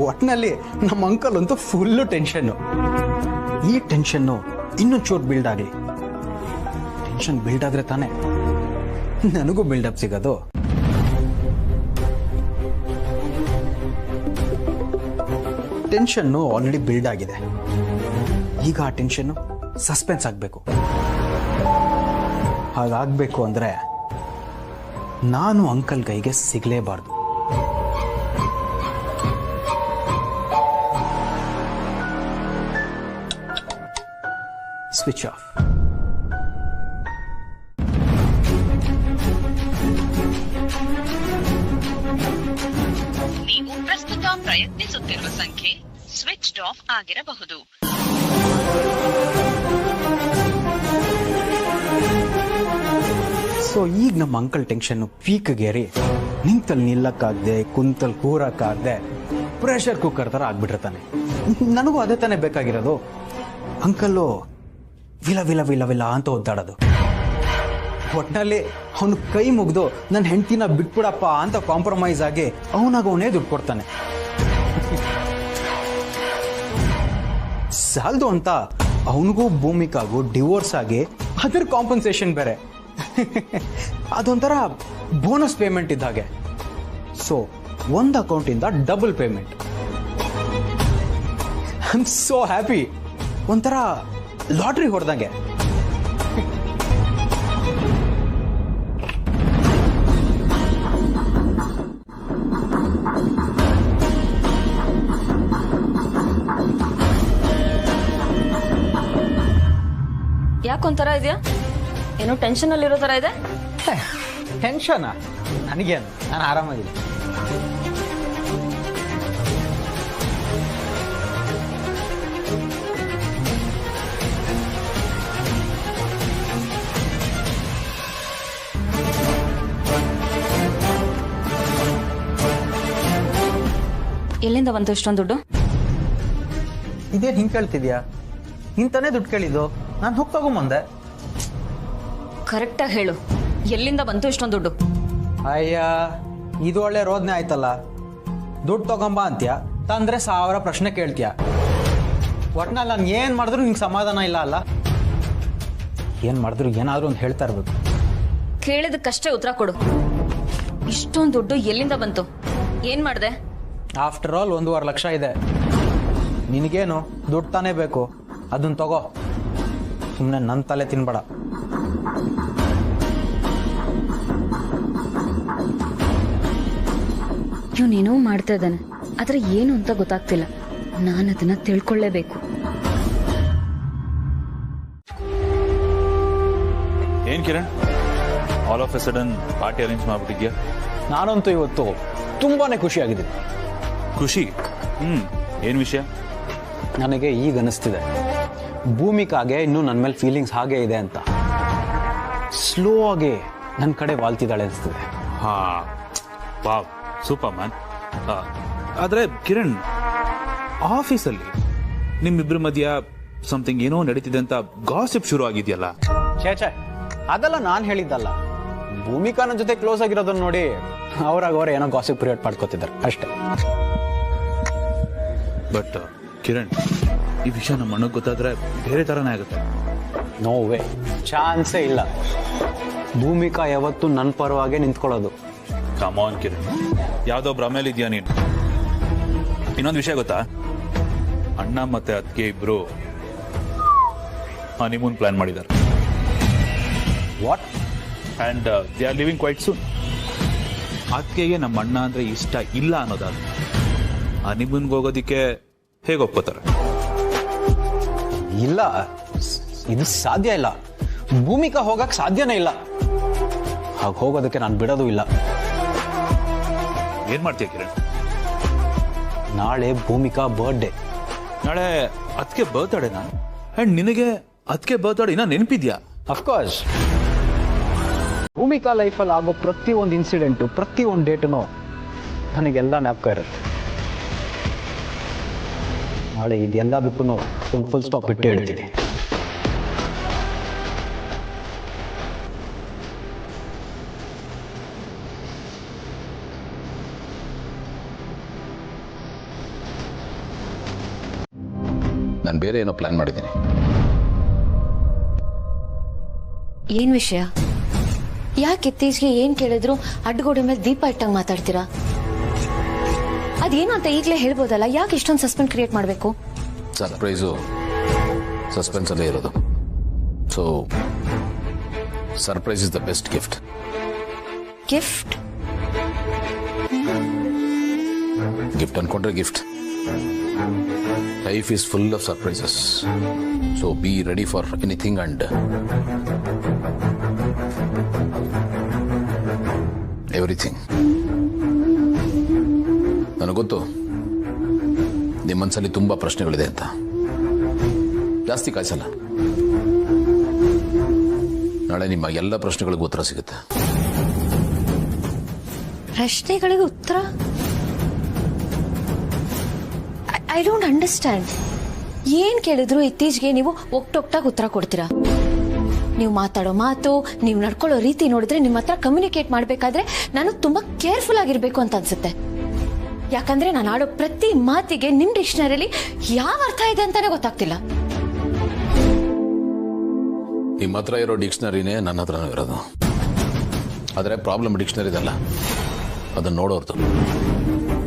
ಒಟ್ಟಿನಲ್ಲಿ ನಮ್ಮ ಅಂಕಲ್ ಅಂತೂ ಫುಲ್ಲು ಟೆನ್ಷನ್ನು. ಈ ಟೆನ್ಷನ್ನು ಇನ್ನೊಂಚೂರು ಬಿಲ್ಡ್ ಆಗಲಿ. ಟೆನ್ಷನ್ ಬಿಲ್ಡ್ ಆದ್ರೆ ತಾನೆ ನನಗೂ ಬಿಲ್ಡಪ್ ಸಿಗೋದು. ಟೆನ್ಷನ್ನು ಆಲ್ರೆಡಿ ಬಿಲ್ಡ್ ಆಗಿದೆ, ಈಗ ಆ ಟೆನ್ಷನ್ನು ಸಸ್ಪೆನ್ಸ್ ಆಗಬೇಕು. ಹಾಗಾಗಬೇಕು ಅಂದರೆ ನಾನು ಅಂಕಲ್ ಕೈಗೆ ಸಿಗಲೇಬಾರ್ದು. Switch off. ನೀವು ಪ್ರಸ್ತುತ ಪ್ರಯತ್ನಿಸುತ್ತಿರುವ ಸಂಖ್ಯೆ ಸ್ವಿಚ್ ಆಫ್ ಆಗಿರಬಹುದು. ಸೊ ಈಗ ನಮ್ಮ ಅಂಕಲ್ ಟೆನ್ಷನ್ ಪೀಕ್ಗೇರಿ ನಿಂತಲ್ಲಿ ನಿಲ್ಲಕ್ಕಾಗದೆ, ಕುಂತಲ್ಲಿ ಕೂರಕ್ಕಾಗದೆ ಪ್ರೆಷರ್ ಕುಕ್ಕರ್ ಥರ ಆಗ್ಬಿಟ್ಟಿರ್ತಾನೆ. ನನಗೂ ಅದೇ ತಾನೇ ಬೇಕಾಗಿರೋದು. ಅಂಕಲ್ಲು ವಿಲ ವಿಲ ವಿಲ ವಿಲ ಅಂತ ಒದ್ದಾಡೋದು. ಒಟ್ಟಿನಲ್ಲಿ ಅವನು ಕೈ ಮುಗಿದು ನನ್ನ ಹೆಂಡತಿನ ಬಿಟ್ಬಿಡಪ್ಪ ಅಂತ ಕಾಂಪ್ರಮೈಸ್ ಆಗಿ ಅವನಾಗವನೇ ದುಡ್ಡು ಕೊಡ್ತಾನೆ. ಸಾಲದು ಅಂತ ಅವನಿಗೂ ಭೂಮಿಕಾಗೂ ಡಿವೋರ್ಸ್ ಆಗಿ ಅದರ ಕಾಂಪನ್ಸೇಷನ್ ಬೇರೆ. ಅದೊಂಥರ ಬೋನಸ್ ಪೇಮೆಂಟ್ ಇದ್ದ ಹಾಗೆ. ಸೊ ಒಂದು ಅಕೌಂಟಿಂದ double payment. I am so happy. ಒಂಥರ ಲಾಟ್ರಿ ಹೊಡೆದಂಗೆ. ಯಾಕೊಂಥರ ಇದೆಯಾ? ಏನೋ ಟೆನ್ಷನ್ ಅಲ್ಲಿ ಇರೋ ತರ ಇದೆ. ಟೆನ್ಷನ್ ನನಗೇನು, ನಾನು ಆರಾಮಾಗಿಲ್ಲ. ಎಲ್ಲಿಂದ ಬಂತು ಇಷ್ಟೊಂದು ದುಡ್ಡು? ಇದೇನು ಹಿಂಗೆ ಕೇಳ್ತಿದ್ಯಾ? ಇಂತಾನೆ ದುಡ್ಡು ಕೇಳಿದ್ದು, ನಾನು ಹೋಗಿ ತಗೊಂಬಂದೆ. ಕರೆಕ್ಟಾಗಿ ಹೇಳು, ಎಲ್ಲಿಂದ ಬಂತು ಇಷ್ಟೊಂದು ದುಡ್ಡು? ಅಯ್ಯ, ಇದು ಒಳ್ಳೆ ರೋದನೆ ಆಯ್ತಲ್ಲ. ದುಡ್ಡು ತಗೊಂಬ ಅಂತ್ಯ, ತಂದ್ರೆ 1000 ಪ್ರಶ್ನೆ ಕೇಳ್ತೀಯ. ಒಟ್ನಲ್ಲಿ ನಾನು ಏನು ಮಾಡಿದ್ರು ನಿಂಗೆ ಸಮಾಧಾನ ಇಲ್ಲ ಅಲ್ಲ? ಏನು ಮಾಡಿದ್ರು ಏನಾದರೂ ಒಂದು ಹೇಳ್ತಾ ಇರ್ಬೇಕು. ಕೇಳಿದಕ್ಕಷ್ಟೇ ಉತ್ತರ ಕೊಡು. ಇಷ್ಟೊಂದು ದುಡ್ಡು ಎಲ್ಲಿಂದ ಬಂತು? ಏನ್ ಮಾಡಿದೆ? ಆಫ್ಟರ್ ಆಲ್ 1.5 ಲಕ್ಷ ಇದೆ. ನಿನಗೇನು ದುಡ್ಡು ತಾನೇ ಬೇಕು, ಅದನ್ನ ತಗೋ. ಸುಮ್ಮನೆ ನನ್ನ ತಲೆ ತಿನ್ಬೇಡ. ಇವನೇನೋ ಮಾಡ್ತಾ ಇದ್ದಾನೆ, ಆದ್ರೆ ಏನು ಅಂತ ಗೊತ್ತಾಗ್ತಿಲ್ಲ. ನಾನು ಅದನ್ನ ತಿಳ್ಕೊಳ್ಳೇಬೇಕು. ಏನ್ Kiran, all of a sudden party arrange ಮಾಡ್ಬಿಟ್ಟಿದ್ಯಾ? ನಾನಂತೂ ಇವತ್ತು ತುಂಬಾನೇ ಖುಷಿಯಾಗಿದ್ದೀನಿ. ಖುಷಿ? ಏನ್ ವಿಷಯ? ನನಗೆ ಈಗ ಅನಿಸ್ತಿದೆ ಭೂಮಿಕಾಗೆ ಇನ್ನೂ ನನ್ನ ಮೇಲೆ ಫೀಲಿಂಗ್ಸ್ ಹಾಗೆ ಇದೆ ಅಂತ. ಸ್ಲೋ ಆಗಿ ನನ್ನ ಕಡೆ ವಾಲ್ತಿದ್ದಾಳೆ ಅನಿಸ್ತಿದೆ. ಹಾ, ವಾವ್, ಸೂಪರ್ ಮ್ಯಾನ್. ಆದ್ರೆ ಕಿರಣ್, ಆಫೀಸಲ್ಲಿ ನಿಮ್ಮಿಬ್ರ ಮಧ್ಯ ಸಮಥಿಂಗ್ ಏನೋ ನಡೀತಿದೆ ಅಂತ ಗಾಸಿಪ್ ಶುರು ಆಗಿದೆಯಲ್ಲ? ಛೇ, ಅದೆಲ್ಲ ನಾನು ಹೇಳಿದ್ದಲ್ಲ. ಭೂಮಿಕಾ ನನ್ನ ಜೊತೆ ಕ್ಲೋಸ್ ಆಗಿರೋದನ್ನ ನೋಡಿ ಅವ್ರಾಗ ಏನೋ ಗಾಸಿಪ್ ಕ್ರಿಯೇಟ್ ಮಾಡ್ಕೋತಿದ್ದಾರೆ ಅಷ್ಟೇ. ಬಟ್ ಕಿರಣ್, ಈ ವಿಷಯ ನಮ್ಮ ಅಣ್ಣಗೆ ಗೊತ್ತಾದ್ರೆ ಬೇರೆ ತರನೇ ಆಗುತ್ತೆ. ನೋ ವೇ, ಚಾನ್ಸೇ ಇಲ್ಲ. ಭೂಮಿಕಾ ಯಾವತ್ತೂ ನನ್ನ ಪರವಾಗೆ ನಿಂತ್ಕೊಳ್ಳೋದು. ಕಮಾನ್ ಕಿರಣ್, ಯಾವ್ದೋ ಭ್ರಮೇಲಿ ಇದೆಯಾ ನೀನು? ಇನ್ನೊಂದು ವಿಷಯ ಗೊತ್ತಾ? ಅಣ್ಣ ಮತ್ತೆ ಅತ್ತಿಗೆ ಇಬ್ರು ಹನಿಮೂನ್ ಪ್ಲಾನ್ ಮಾಡಿದ್ದಾರೆ. What? And they are leaving quite soon. ಅತ್ತಿಗೆಗೆ ನಮ್ಮ ಅಣ್ಣ ಅಂದ್ರೆ ಇಷ್ಟ ಇಲ್ಲ ಅನ್ನೋದಾದ್ರೆ ಹನಿಮೂನ್ಗೆ ಹೋಗೋದಿಕ್ಕೆ ಹೇಗೆ ಒಪ್ಕೋತಾರೆ? ಇಲ್ಲ, ಇದು ಸಾಧ್ಯ ಇಲ್ಲ. ಭೂಮಿಕಾ ಹೋಗಕ್ ಸಾಧ್ಯನೇ ಇಲ್ಲ. ಹಾಗೆ ಹೋಗೋದಕ್ಕೆ ನಾನು ಬಿಡೋದು ಇಲ್ಲ. ಏನ್ ಮಾಡ್ತೀಯ ಕಿರಣ್? ನಾಳೆ ಭೂಮಿಕಾ ಬರ್ಡೇ. ನಾಳೆ ಅದಕ್ಕೆ ಬರ್ತಾಡೆನಾ? ಅಂಡ್ ನಿನಗೆ ಅದಕ್ಕೆ ಬರ್ತಾಡೆ ಇನ್ನ ನೆನಪಿದ್ಯಾ? ಅಫ್ಕೋರ್ಸ್. ಭೂಮಿಕಾ ಲೈಫಲ್ಲಿ ಆಗೋ ಪ್ರತಿಯೊಂದು ಇನ್ಸಿಡೆಂಟು, ಪ್ರತಿಯೊಂದು ಡೇಟು ನನಗೆಲ್ಲ ಜ್ಞಾಪಕ ಇರುತ್ತೆ. ನಾಳೆ ಇದೆಲ್ಲ ಬಿಟ್ಟು ಫುಲ್ ಸ್ಟಾಪ್ ಬಿಟ್ಟು ಹೇಳ್ತೀನಿ. ನಾನು ಬೇರೆ ಏನೋ ಪ್ಲಾನ್ ಮಾಡಿದ್ದೀನಿ. ಏನ್ ವಿಷಯ? ಯಾಕೆ ಇತ್ತೀಚೆಗೆ ಏನ್ ಕೇಳಿದ್ರು ಅಡ್ಡಗೋಡೆ ಮೇಲೆ ದೀಪ ಇಟ್ಟಂಗೆ ಮಾತಾಡ್ತೀರಾ? ಅದೇನು ಅಂತ ಈಗಲೇ ಹೇಳ್ಬೋದಲ್ಲ, ಯಾಕೆ ಇಷ್ಟೊಂದು ಸಸ್ಪೆನ್ಸ್ ಕ್ರಿಯೇಟ್ ಮಾಡಬೇಕು? ಸರ್ಪ್ರೈಸು ಸಸ್ಪೆನ್ಸ್ ಅಲ್ಲೇ ಇರೋದು. So surprise is the best gift. Gift? Gift ಅನ್ಕೊಂಡ್ರೆ gift. Life is full of surprises. So be ready for anything and everything. ನನಗೊತ್ತು ನಿಮ್ಮ ಮನಸ್ಸಲ್ಲಿ ತುಂಬಾ ಪ್ರಶ್ನೆಗಳಿದೆ ಅಂತ. ಜಾಸ್ತಿ ಕಾಯಿಸಲ್ಲ. ನಾಳೆ ನಿಮ್ಮ ಎಲ್ಲ ಪ್ರಶ್ನೆಗಳಿಗೂ ಉತ್ತರ ಸಿಗುತ್ತೆ. ಪ್ರಶ್ನೆಗಳಿಗೆ ಉತ್ತರ? I don't understand. ಏನ್ ಕೇಳಿದ್ರು ಇತ್ತೀಚೆಗೆ ನೀವು ಒಟ್ಟೊಟ್ಟಾಗಿ ಉತ್ತರ ಕೊಡ್ತೀರಾ. ನೀವು ಮಾತಾಡೋ ಮಾತು, ನೀವು ನಡ್ಕೊಳ್ಳೋ ರೀತಿ ನೋಡಿದ್ರೆ ನಿಮ್ಮ ಹತ್ರ ಕಮ್ಯುನಿಕೇಟ್ ಮಾಡಬೇಕಾದ್ರೆ ನಾನು ತುಂಬಾ ಕೇರ್ಫುಲ್ ಆಗಿರ್ಬೇಕು ಅಂತ ಅನ್ಸುತ್ತೆ. ಯಾಕಂದ್ರೆ ನಾನು ಆಡೋ ಪ್ರತಿ ಮಾತಿಗೆ ನಿಮ್ ಡಿಕ್ಷನರಿಲಿ ಯಾವ ಅರ್ಥ ಇದೆ ಅಂತಾನೆ ಗೊತ್ತಾಗ್ತಿಲ್ಲ. ನಿಮ್ಮ ಹತ್ರ ಇರೋ ಡಿಕ್ಷನರಿನೇ ನನ್ನ ಹತ್ರನೂ ಇರೋದು. ಆದರೆ ಪ್ರಾಬ್ಲಮ್ ಡಿಕ್ಷನರಿದಲ್ಲ, ಅದನ್ನ ನೋಡೋರ್ದು.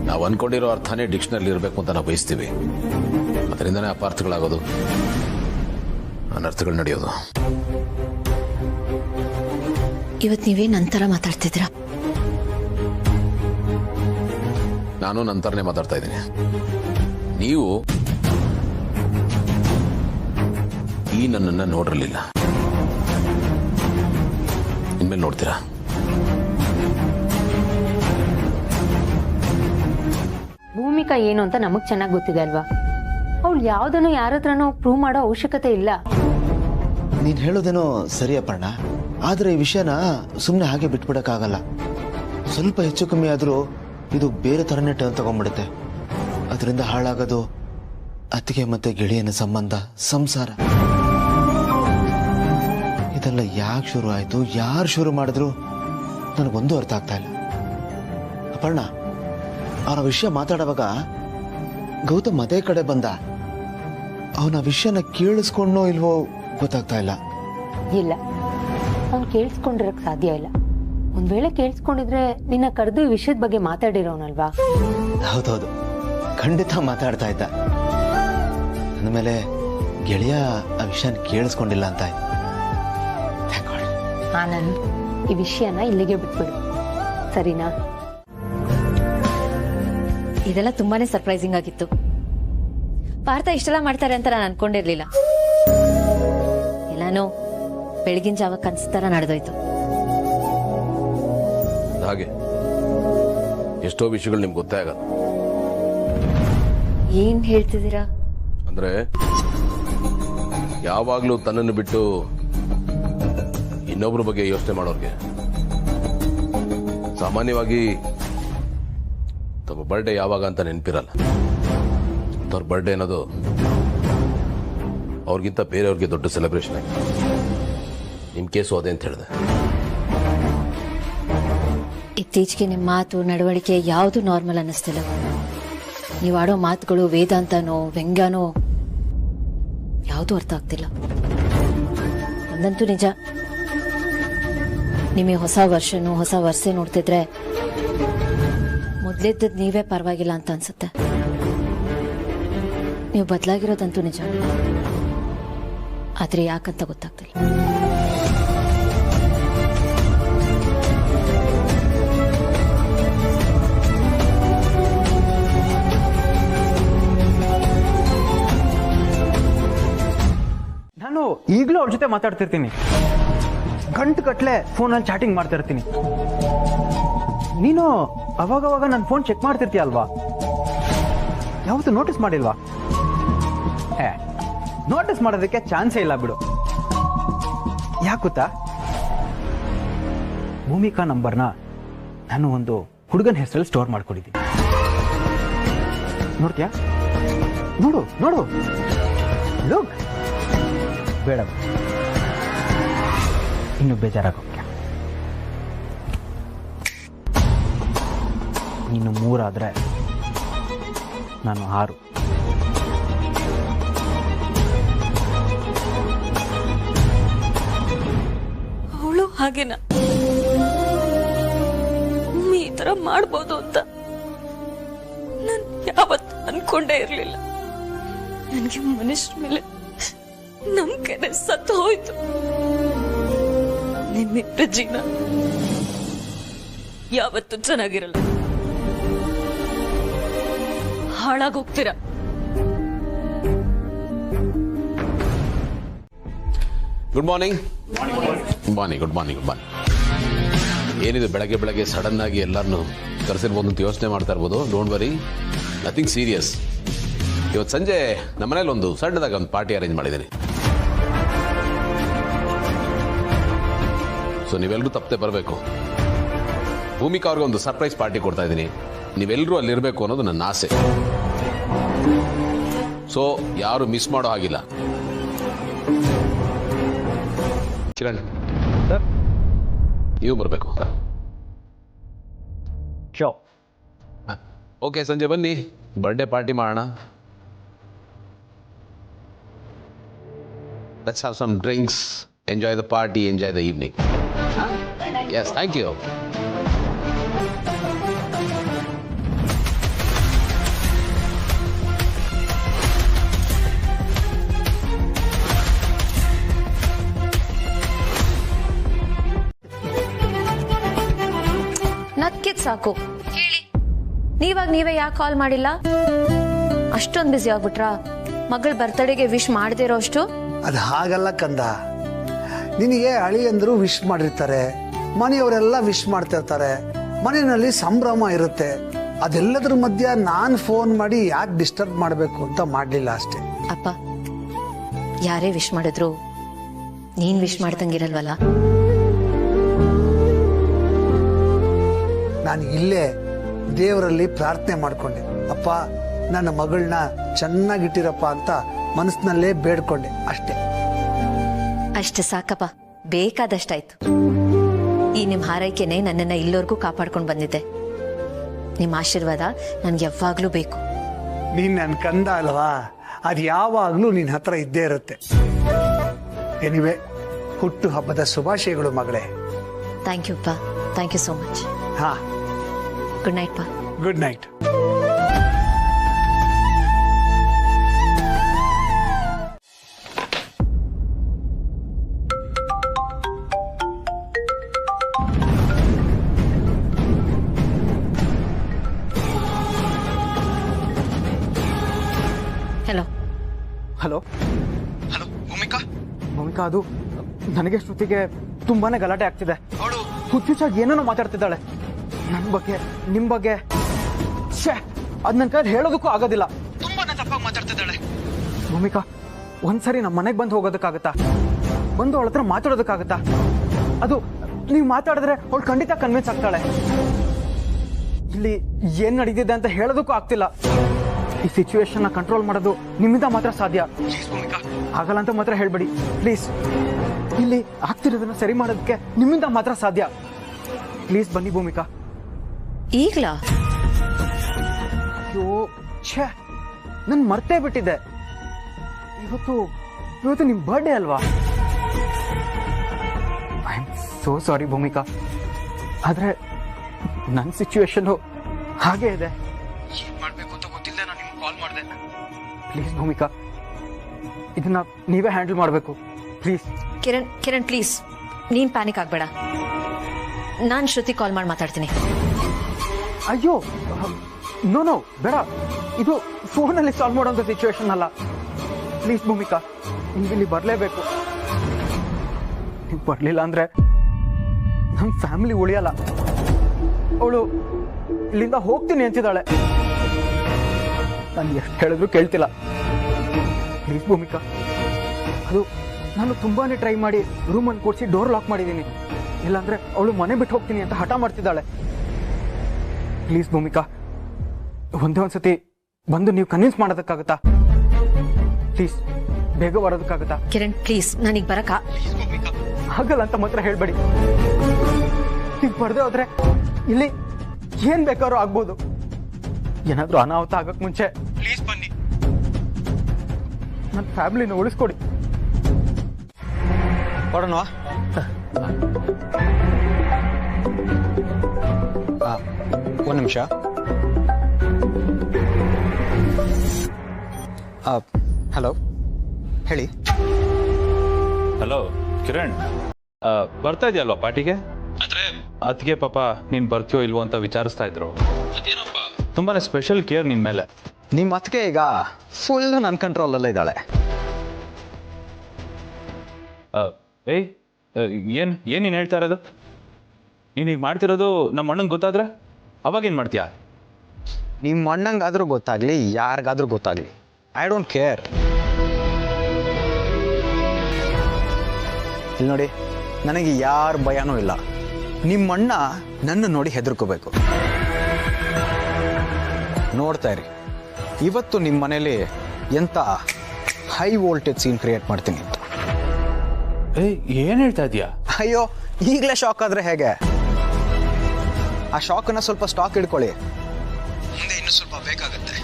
ನಾವು ಅನ್ಕೊಂಡಿರೋ ಅರ್ಥನೇ ಡಿಕ್ಷನರಿ ಇರಬೇಕು ಅಂತ ನಾವು ಬಯಸ್ತೀವಿ. ಅದರಿಂದನೇ ಅಪಾರ್ಥಗಳಾಗೋದು, ಅನರ್ಥಗಳು ನಡೆಯೋದು. ಇವತ್ತು ನೀವೇ ನಂತರ ಮಾತಾಡ್ತಿದ್ದೀರಾ? ನಾನು ನಂತರನೇ ಮಾತಾಡ್ತಾ ಇದ್ದೀನಿ. ನೀವು ಈ ನನ್ನನ್ನು ನೋಡಿರಲಿಲ್ಲ. ಇನ್ಮೇಲೆ ನೋಡ್ತೀರಾ. ಭೂಮಿಕಾ ಏನು ಅಂತ ನಮಗ್ ಚೆನ್ನಾಗಿ ಗೊತ್ತಿದೆ ಅಲ್ವಾ. ಅವಳು ಯಾವ್ದನ್ನು ಯಾರ ಹತ್ರನೋ ಪ್ರೂವ್ ಮಾಡೋ ಅವಶ್ಯಕತೆ ಇಲ್ಲ. ನೀನ್ ಹೇಳೋದೇನೋ ಸರಿ ಅಪರ್ಣ, ಆದ್ರೆ ಈ ವಿಷಯನ ಸುಮ್ಮನೆ ಹಾಗೆ ಬಿಟ್ಬಿಡಕ್ಕಾಗಲ್ಲ. ಸ್ವಲ್ಪ ಹೆಚ್ಚು ಕಮ್ಮಿ ಆದ್ರೂ ಇದು ಬೇರೆ ತರನೇ ಟರ್ನ್ ತಗೊಂಡ್ಬಿಡುತ್ತೆ. ಅದರಿಂದ ಹಾಳಾಗೋದು ಅತ್ತಿಗೆ ಮತ್ತೆ ಗೆಳೆಯನ ಸಂಬಂಧ, ಸಂಸಾರ. ಇದೆಲ್ಲ ಯಾಕೆ ಶುರು ಆಯ್ತು, ಯಾರು ಶುರು ಮಾಡಿದ್ರು ನನಗೊಂದು ಅರ್ಥ ಆಗ್ತಾ ಇಲ್ಲ. ಅಪರ್ಣ, ಅವನ ವಿಷಯ ಮಾತಾಡುವಾಗ ಗೌತಮ್ ಅದೇ ಕಡೆ ಬಂದ. ಅವನ ವಿಷಯನ ಕೇಳಿಸ್ಕೊಂಡೋ ಇಲ್ವೋ ಗೊತ್ತಾಗ್ತಾ ಇಲ್ಲ. ಇಲ್ಲ, ಅವ್ನು ಕೇಳಿಸ್ಕೊಂಡಿರಕ್ ಸಾಧ್ಯ ಇಲ್ಲ. ಒಂದ್ ವೇಳೆ ಕೇಳಿಸ್ಕೊಂಡಿದ್ರೆ ನಿನ್ನ ಕರೆದು ಈ ವಿಷಯದ ಬಗ್ಗೆ ಮಾತಾಡಿರೋನಲ್ವಾ? ಹೌದೌದು, ಖಂಡಿತ ಮಾತಾಡ್ತಾ ಇದ್ದ. ಅಂದಮೇಲೆ ಗೆಳೆಯ ಆ ವಿಷಯನ ಕೇಳಿಸ್ಕೊಂಡಿಲ್ಲ ಅಂತ ಆಯ್ತು. ಆನಂದ್, ಈ ವಿಷಯನ ಇಲ್ಲಿಗೆ ಬಿಟ್ಬಿಡು, ಸರಿನಾ? ಇದೆಲ್ಲ ತುಂಬಾನೇ ಸರ್ಪ್ರೈಸಿಂಗ್ ಆಗಿತ್ತು. ಪಾರ್ಥ ಇಷ್ಟೆಲ್ಲ ಮಾಡ್ತಾರೆ ಅಂತ ನಾನು ಅನ್ಕೊಂಡಿರ್ಲಿಲ್ಲ. ಎಲ್ಲಾನು ಬೆಳಗಿನ ಜಾವ ಕನ್ಸ್ತರ ನಡೆದೋಯ್ತು. ಹಾಗೆ ಎಷ್ಟೋ ವಿಷಯಗಳು ನಿಮ್ಗೆ ಗೊತ್ತೇ ಆಗಲ್ಲ. ಏನ್ ಹೇಳ್ತಿದ್ದೀರಾ? ಅಂದ್ರೆ ಯಾವಾಗ್ಲೂ ತನ್ನನ್ನು ಬಿಟ್ಟು ಇನ್ನೊಬ್ರ ಬಗ್ಗೆ ಯೋಚನೆ ಮಾಡೋರ್ಗೆ ಸಾಮಾನ್ಯವಾಗಿ ತಮ್ಮ ಬರ್ಡೇ ಯಾವಾಗ ಅಂತ ನೆನಪಿರಲ್ಲ. ಅವ್ರ ಬರ್ಡೇ ಅನ್ನೋದು ಅವ್ರಿಗಿಂತ ಬೇರೆಯವ್ರಿಗೆ ದೊಡ್ಡ ಸೆಲೆಬ್ರೇಷನ್ ಆಗಿದೆ. ನಿಮ್ ಕೇಸು ಅದೇ ಅಂತ ಹೇಳಿದೆ. ಇತ್ತೀಚೆಗೆ ನಿಮ್ಮ ಮಾತು ನಡವಳಿಕೆ ಯಾವುದು ನಾರ್ಮಲ್ ಅನ್ನಿಸ್ತಿಲ್ಲ. ನೀವು ಆಡೋ ಮಾತುಗಳು ವೇದಾಂತನೋ ವ್ಯಂಗ್ಯನೋ ಯಾವುದು ಅರ್ಥ ಆಗ್ತಿಲ್ಲ. ಒಂದಂತೂ ನಿಜ, ನಿಮಗೆ ಹೊಸ ವರ್ಷನೂ ಹೊಸ ವರ್ಷ ನೋಡ್ತಿದ್ರೆ ಮೊದ್ಲಿದ್ದದ್ ನೀವೇ ಪರವಾಗಿಲ್ಲ ಅಂತ ಅನ್ಸುತ್ತೆ. ನೀವು ಬದಲಾಗಿರೋದಂತೂ ನಿಜ, ಆದ್ರೆ ಯಾಕಂತ ಗೊತ್ತಾಗ್ತಿಲ್ಲ. ನಾನು ಈಗಲೂ ಅವ್ರ ಜೊತೆ ಮಾತಾಡ್ತಿರ್ತೀನಿ. ಗಂಟು ಕಟ್ಲೆ ಫೋನಲ್ಲಿ ಚಾಟಿಂಗ್ ಮಾಡ್ತಾ ಇರ್ತೀನಿ. ನೀನು ಅವಾಗವಾಗ ನನ್ನ ಫೋನ್ ಚೆಕ್ ಮಾಡ್ತಿರ್ತೀಯ ಅಲ್ವಾ? ಯಾವತ್ತೂ ನೋಟಿಸ್ ಮಾಡಿಲ್ವಾ? ನೋಟಿಸ್ ಮಾಡೋದಕ್ಕೆ ಚಾನ್ಸೇ ಇಲ್ಲ ಬಿಡು. ಯಾಕೆ ಗೊತ್ತಾ? ಭೂಮಿಕಾ ನಂಬರ್ನ ನಾನು ಒಂದು ಹುಡುಗನ ಹೆಸರಲ್ಲಿ ಸ್ಟೋರ್ ಮಾಡ್ಕೊಂಡಿದ್ದೀನಿ. ನೋಡ್ತೀಯಾ? ನೋಡು ನೋಡು, ಲುಕ್. ಬೇಡ, ಇನ್ನು ಬೇಜಾರಾಗೋಕ್ಕೆ. ನೀನು 3 ಆದ್ರೆ ನಾನು 6. ಅವಳು ಹಾಗೇನಾ? ಈ ತರ ಮಾಡ್ಬೋದು ಅಂತ ನಾನು ಯಾವತ್ತು ಅನ್ಕೊಂಡೇ ಇರ್ಲಿಲ್ಲ. ನನಗೆ ಮನುಷ್ಯರ ಮೇಲೆ ನಂಬಿಕೆನೆ ಸತ್ತು ಹೋಯ್ತು. ನಿಮ್ಮಿಬ್ಬರ ಜೀವನ ಯಾವತ್ತೂ ಚೆನ್ನಾಗಿರಲ್ಲ, ಹಾಳಾಗೋಗ್ತೀರಾ. Good morning. Good morning, good morning, good morning. ಏನಿದೆ ಬೆಳಗ್ಗೆ ಬೆಳಗ್ಗೆ ಸಡನ್ ಆಗಿ ಎಲ್ಲರನ್ನು ಕರೆಸಿರ್ಬೋದು ಅಂತ ಯೋಚನೆ ಮಾಡ್ತಾ ಇರ್ಬೋದು. Don't worry, nothing serious. ಇವತ್ತು ಸಂಜೆ ನಮ್ಮನೇಲಿ ಒಂದು ಸಣ್ಣದಾಗ ಒಂದು ಪಾರ್ಟಿ ಅರೇಂಜ್ ಮಾಡಿದ್ದೀನಿ. ಸೊ ನೀವೆಲ್ಲರೂ ತಪ್ಪದೆ ಬರಬೇಕು. ಭೂಮಿಕಾ ಅವ್ರಿಗೆ ಒಂದು ಸರ್ಪ್ರೈಸ್ ಪಾರ್ಟಿ ಕೊಡ್ತಾ ಇದ್ದೀನಿ. ನೀವೆಲ್ಲರೂ ಅಲ್ಲಿರಬೇಕು ಅನ್ನೋದು ನನ್ನ ಆಸೆ. ಸೊ ಯಾರು ಮಿಸ್ ಮಾಡೋ ಹಾಗಿಲ್ಲ. ಕಿರಣ್ ಸರ್, ನೀವು ಬರಬೇಕು. ಓಕೆ, ಸಂಜೆ ಬನ್ನಿ, ಬರ್ಡೇ ಪಾರ್ಟಿ ಮಾಡೋಣ. Let's have some drinks, enjoy the party, enjoy the evening. Yes, thank you. ನಕ್ಕಿದ್ ಸಾಕು. ಹೇಳಿ, ನೀವೇ ಯಾಕೆ ಕಾಲ್ ಮಾಡಿಲ್ಲ? ಅಷ್ಟೊಂದು ಬಿಸಿ ಆಗ್ಬಿಟ್ರಾ? ಮಗಳ ಬರ್ತಡೆಗೆ ವಿಶ್ ಮಾಡದಿರೋ ಅಷ್ಟು? ಅದು ಹಾಗಲ್ಲ ಕಂದ. ನಿನಗೆ ಅಳಿಯಂದ್ರು ವಿಶ್ ಮಾಡಿರ್ತಾರೆ, ಮನೆಯವರೆಲ್ಲ ವಿಶ್ ಮಾಡ್ತಿರ್ತಾರೆ, ಮನೆಯಲ್ಲಿ ಸಂಭ್ರಮ ಇರುತ್ತೆ. ಅದೆಲ್ಲದ್ರ ಮಧ್ಯ ನಾನು ಫೋನ್ ಮಾಡಿ ಯಾಕೆ ಡಿಸ್ಟರ್ಬ್ ಮಾಡಬೇಕು ಅಂತ ಮಾಡಲಿಲ್ಲ ಅಷ್ಟೇ. ಅಪ್ಪ, ಯಾರೇ ವಿಶ್ ಮಾಡಿದ್ರು ನೀನ್ ವಿಶ್ ಮಾಡ್ದಂಗಿರಲ್ವಲ್ಲ? ನಾನು ಇಲ್ಲೇ ದೇವರಲ್ಲಿ ಪ್ರಾರ್ಥನೆ ಮಾಡ್ಕೊಂಡೆ, ಅಪ್ಪ ನನ್ನ ಮಗಳನ್ನ ಚೆನ್ನಾಗಿಟ್ಟಿರಪ್ಪ ಅಂತ ಮನಸ್ಸಿನಲ್ಲೇ ಬೇಡ್ಕೊಂಡೆ ಅಷ್ಟೇ. ಅಷ್ಟು ಸಾಕಪ್ಪ, ಬೇಕಾದಷ್ಟಾಯ್ತು. ಈ ನಿಮ್ ಹಾರೈಕೆನೆ ನನ್ನನ್ನ ಇಲ್ಲೋರ್ಗೂ ಕಾಪಾಡ್ಕೊಂಡು ಬಂದಿದ್ದೆ. ನಿಮ್ ಆಶೀರ್ವಾದ ನನ್ಗೆ ಯಾವಾಗ್ಲೂ ಬೇಕು. ನೀನ್ ನನ್ ಕಂದ ಅಲ್ವಾ, ಅದು ಯಾವಾಗ್ಲೂ ನಿನ್ ಹತ್ರ ಇದ್ದೇ ಇರುತ್ತೆ. ಎನಿವೆ, ಹುಟ್ಟು ಹಬ್ಬದ ಶುಭಾಶಯಗಳು ಮಗಳೇ. ಥ್ಯಾಂಕ್ ಯು ಅಪ್ಪ, ಥ್ಯಾಂಕ್ ಯು ಸೋ ಮಚ್. ಹಾ, ಗುಡ್ ನೈಟ್ ಪಾ. Good night. Hello hello hello Bhumika. Bhumika, ಅದು ನನಗೆ ಶ್ರುತಿಗೆ ತುಂಬಾನೇ ಗಲಾಟೆ ಆಗ್ತಿದೆ. ಅವಳು ಹುಚ್ಚುಚ್ಚಾಗಿ ಏನೇನೋ ಮಾತಾಡ್ತಿದ್ದಾಳೆ ನನ್ನ ಬಗ್ಗೆ, ನಿಮ್ ಬಗ್ಗೆ. ಅದ್ ನನ್ನ ಕೈಲಿ ಹೇಳೋದಕ್ಕೂ ಆಗೋದಿಲ್ಲ. ತುಂಬಾನೇ ತಪ್ಪಾಗಿ ಮಾತಾಡ್ತಿದ್ದಾಳೆ. ಭೂಮಿಕಾ, ಒಂದ್ಸರಿ ನಮ್ಮ ಮನೆಗೆ ಬಂದು ಹೋಗೋದಕ್ಕಾಗತ್ತಾ? ಬಂದು ಅವಳ ಹತ್ರ ಮಾತಾಡೋದಕ್ಕಾಗತ್ತಾ? ಅದು ನೀವು ಮಾತಾಡಿದ್ರೆ ಅವಳು ಖಂಡಿತ ಕನ್ವಿನ್ಸ್ ಆಗ್ತಾಳೆ. ಇಲ್ಲಿ ಏನ್ ನಡೀತಿದೆ ಅಂತ ಹೇಳೋದಕ್ಕೂ ಆಗ್ತಿಲ್ಲ. ಈ ಸಿಚುವೇಶನ್ ಕಂಟ್ರೋಲ್ ಮಾಡೋದು ನಿಮ್ಮಿಂದ ಮಾತ್ರ ಸಾಧ್ಯ. ಆಗಲ್ಲ ಅಂತ ಮಾತ್ರ ಹೇಳ್ಬೇಡಿ ಪ್ಲೀಸ್. ಇಲ್ಲಿ ಆಗ್ತಿರೋದನ್ನ ಸರಿ ಮಾಡೋದಕ್ಕೆ ನಿಮ್ಮಿಂದ ಮಾತ್ರ ಸಾಧ್ಯ. ಪ್ಲೀಸ್ ಬನ್ನಿ ಭೂಮಿಕಾ. ಈಗ್ಲಾ? ಅಯ್ಯೋ ಛೇ, ನನ್ ಮರ್ತೇ ಬಿಟ್ಟಿದ್ದೆ. ಇವತ್ತು ನಿಮ್ ಬರ್ಡೇ ಅಲ್ವಾ? I am so sorry Bhumika, ಆದ್ರೆ ನನ್ನ ಸಿಚುವೇಶನ್ ಹಾಗೆ ಇದೆ. ಏನ್ ಮಾಡ್ಬೇಕು ಅಂತ ಗೊತ್ತಿಲ್ಲದೆ ನಾನು ನಿಮ್ಗೆ ಕಾಲ್ ಮಾಡಿದೆ. ಪ್ಲೀಸ್ ಭೂಮಿಕಾ, ಇದನ್ನ ನೀವೇ ಹ್ಯಾಂಡಲ್ ಮಾಡಬೇಕು ಪ್ಲೀಸ್. ಕಿರಣ್ ಪ್ಲೀಸ್, ನೀನ್ ಪ್ಯಾನಿಕ್ ಆಗ್ಬೇಡ. ನಾನ್ ಶ್ರುತಿ ಕಾಲ್ ಮಾಡಿ ಮಾತಾಡ್ತೀನಿ. ಅಯ್ಯೋ ನೋ ಬೇಡ, ಇದು ಫೋನಲ್ಲಿ ಸಾಲ್ವ್ ಮಾಡೋಂಥ ಸಿಚುವೇಶನ್ ಅಲ್ಲ. ಪ್ಲೀಸ್ ಭೂಮಿಕಾ, ನಿಮ್ಗೆ ಇಲ್ಲಿ ಬರಲೇಬೇಕು. ನೀವು ಬರಲಿಲ್ಲ ಅಂದ್ರೆ ನಮ್ಮ ಫ್ಯಾಮಿಲಿ ಉಳಿಯಲ್ಲ. ಅವಳು ಇಲ್ಲಿಂದ ಹೋಗ್ತೀನಿ ಅಂತಿದ್ದಾಳೆ. ನಾನು ಎಷ್ಟು ಹೇಳಿದ್ರು ಕೇಳ್ತಿಲ್ಲ. ಪ್ಲೀಸ್ ಭೂಮಿಕಾ, ಅದು ನಾನು ತುಂಬಾನೇ ಟ್ರೈ ಮಾಡಿ ರೂಮಲ್ಲಿ ಕೂರಿಸಿ ಡೋರ್ ಲಾಕ್ ಮಾಡಿದ್ದೀನಿ. ಇಲ್ಲಾಂದ್ರೆ ಅವಳು ಮನೆ ಬಿಟ್ಟು ಹೋಗ್ತೀನಿ ಅಂತ ಹಠ ಮಾಡ್ತಿದ್ದಾಳೆ. ಪ್ಲೀಸ್ ಭೂಮಿಕಾ, ಒಂದೇ ಒಂದ್ಸತಿ ಬಂದು ನೀವು ಕನ್ವಿನ್ಸ್ ಮಾಡೋದಕ್ಕಾಗತ್ತಾ? ಪ್ಲೀಸ್ ಬೇಗ ಬರೋದಕ್ಕಾಗತ್ತಾ? ಕಿರಣ್ ಪ್ಲೀಸ್, ನನಗೆ ಬರಕ ಆಗಲ್ಲ ಅಂತ ಮಾತ್ರ ಹೇಳ್ಬೇಡಿ. ನೀವು ಬರ್ದೆ ಹೋದ್ರೆ ಇಲ್ಲಿ ಏನ್ ಬೇಕಾದ್ರೂ ಆಗ್ಬೋದು. ಏನಾದ್ರೂ ಅನಾಹುತ ಆಗಕ್ ಮುಂಚೆ ಪ್ಲೀಸ್ ಬನ್ನಿ. ನನ್ನ ಫ್ಯಾಮಿಲಿನ ಉಳಿಸ್ಕೊಡಿ. ಹೊರಡೋಣವಾ? ಒಂದು ನಿಮಿಷ. ಹಲೋ, ಹೇಳಿ. ಹಲೋ ಕಿರಣ್, ಬರ್ತಾ ಇದೆಯಲ್ವಾ ಪಾರ್ಟಿಗೆ? ಅಂದ್ರೆ ಅದಕ್ಕೆ ಪಾಪ ನೀನ್ ಬರ್ತೀಯೋ ಇಲ್ವೋ ಅಂತ ವಿಚಾರಿಸ್ತಾ ಇದ್ರು. ಅದೇನಪ್ಪ ತುಂಬಾನೇ ಸ್ಪೆಷಲ್ ಕೇರ್ ನಿನ್ ಮೇಲೆ. ನಿಮ್ಮ ಅತ್ತಿಗೆ ಈಗ ಫುಲ್ ನನ್ನ ಕಂಟ್ರೋಲಲ್ಲೇ ಇದ್ದಾಳೆ. ಏಯ್, ಏನ್ ನೀನು ಹೇಳ್ತಾ ಇರೋದು? ನೀನೀಗ ಮಾಡ್ತಿರೋದು ನಮ್ಮ ಅಣ್ಣಂಗೆ ಗೊತ್ತಾದ್ರೆ ಅವಾಗೇನು ಮಾಡ್ತೀಯಾ? ನಿಮ್ಮ ಅಣ್ಣಂಗಾದ್ರೂ ಗೊತ್ತಾಗ್ಲಿ, ಯಾರಿಗಾದ್ರೂ ಗೊತ್ತಾಗ್ಲಿ, ಐ ಡೋಂಟ್ ಕೇರ್. ಇಲ್ಲಿ ನೋಡಿ, ನನಗೆ ಯಾರ ಭಯನೂ ಇಲ್ಲ. ನಿಮ್ಮಣ್ಣ ನನ್ನ ನೋಡಿ ಹೆದರ್ಕೋಬೇಕು. ನೋಡ್ತಾ ಇರಿ, ಇವತ್ತು ನಿಮ್ಮ ಮನೇಲಿ ಎಂತ ಹೈ ವೋಲ್ಟೇಜ್ ಸೀನ್ ಕ್ರಿಯೇಟ್ ಮಾಡ್ತೀನಿ ಅಂತ. ಏಯ್, ಏನು ಹೇಳ್ತಾ ಇದೀಯಾ? ಅಯ್ಯೋ, ಈಗಲೇ ಶಾಕ್ ಆದ್ರೆ ಹೇಗೆ? ಆ ಶಾಕನ್ನ ಸ್ವಲ್ಪ ಸ್ಟಾಕ್ ಇಟ್ಕೊಳ್ಳಿ, ಮುಂದೆ ಇನ್ನೂ ಸ್ವಲ್ಪ ಬೇಕಾಗತ್ತೆ.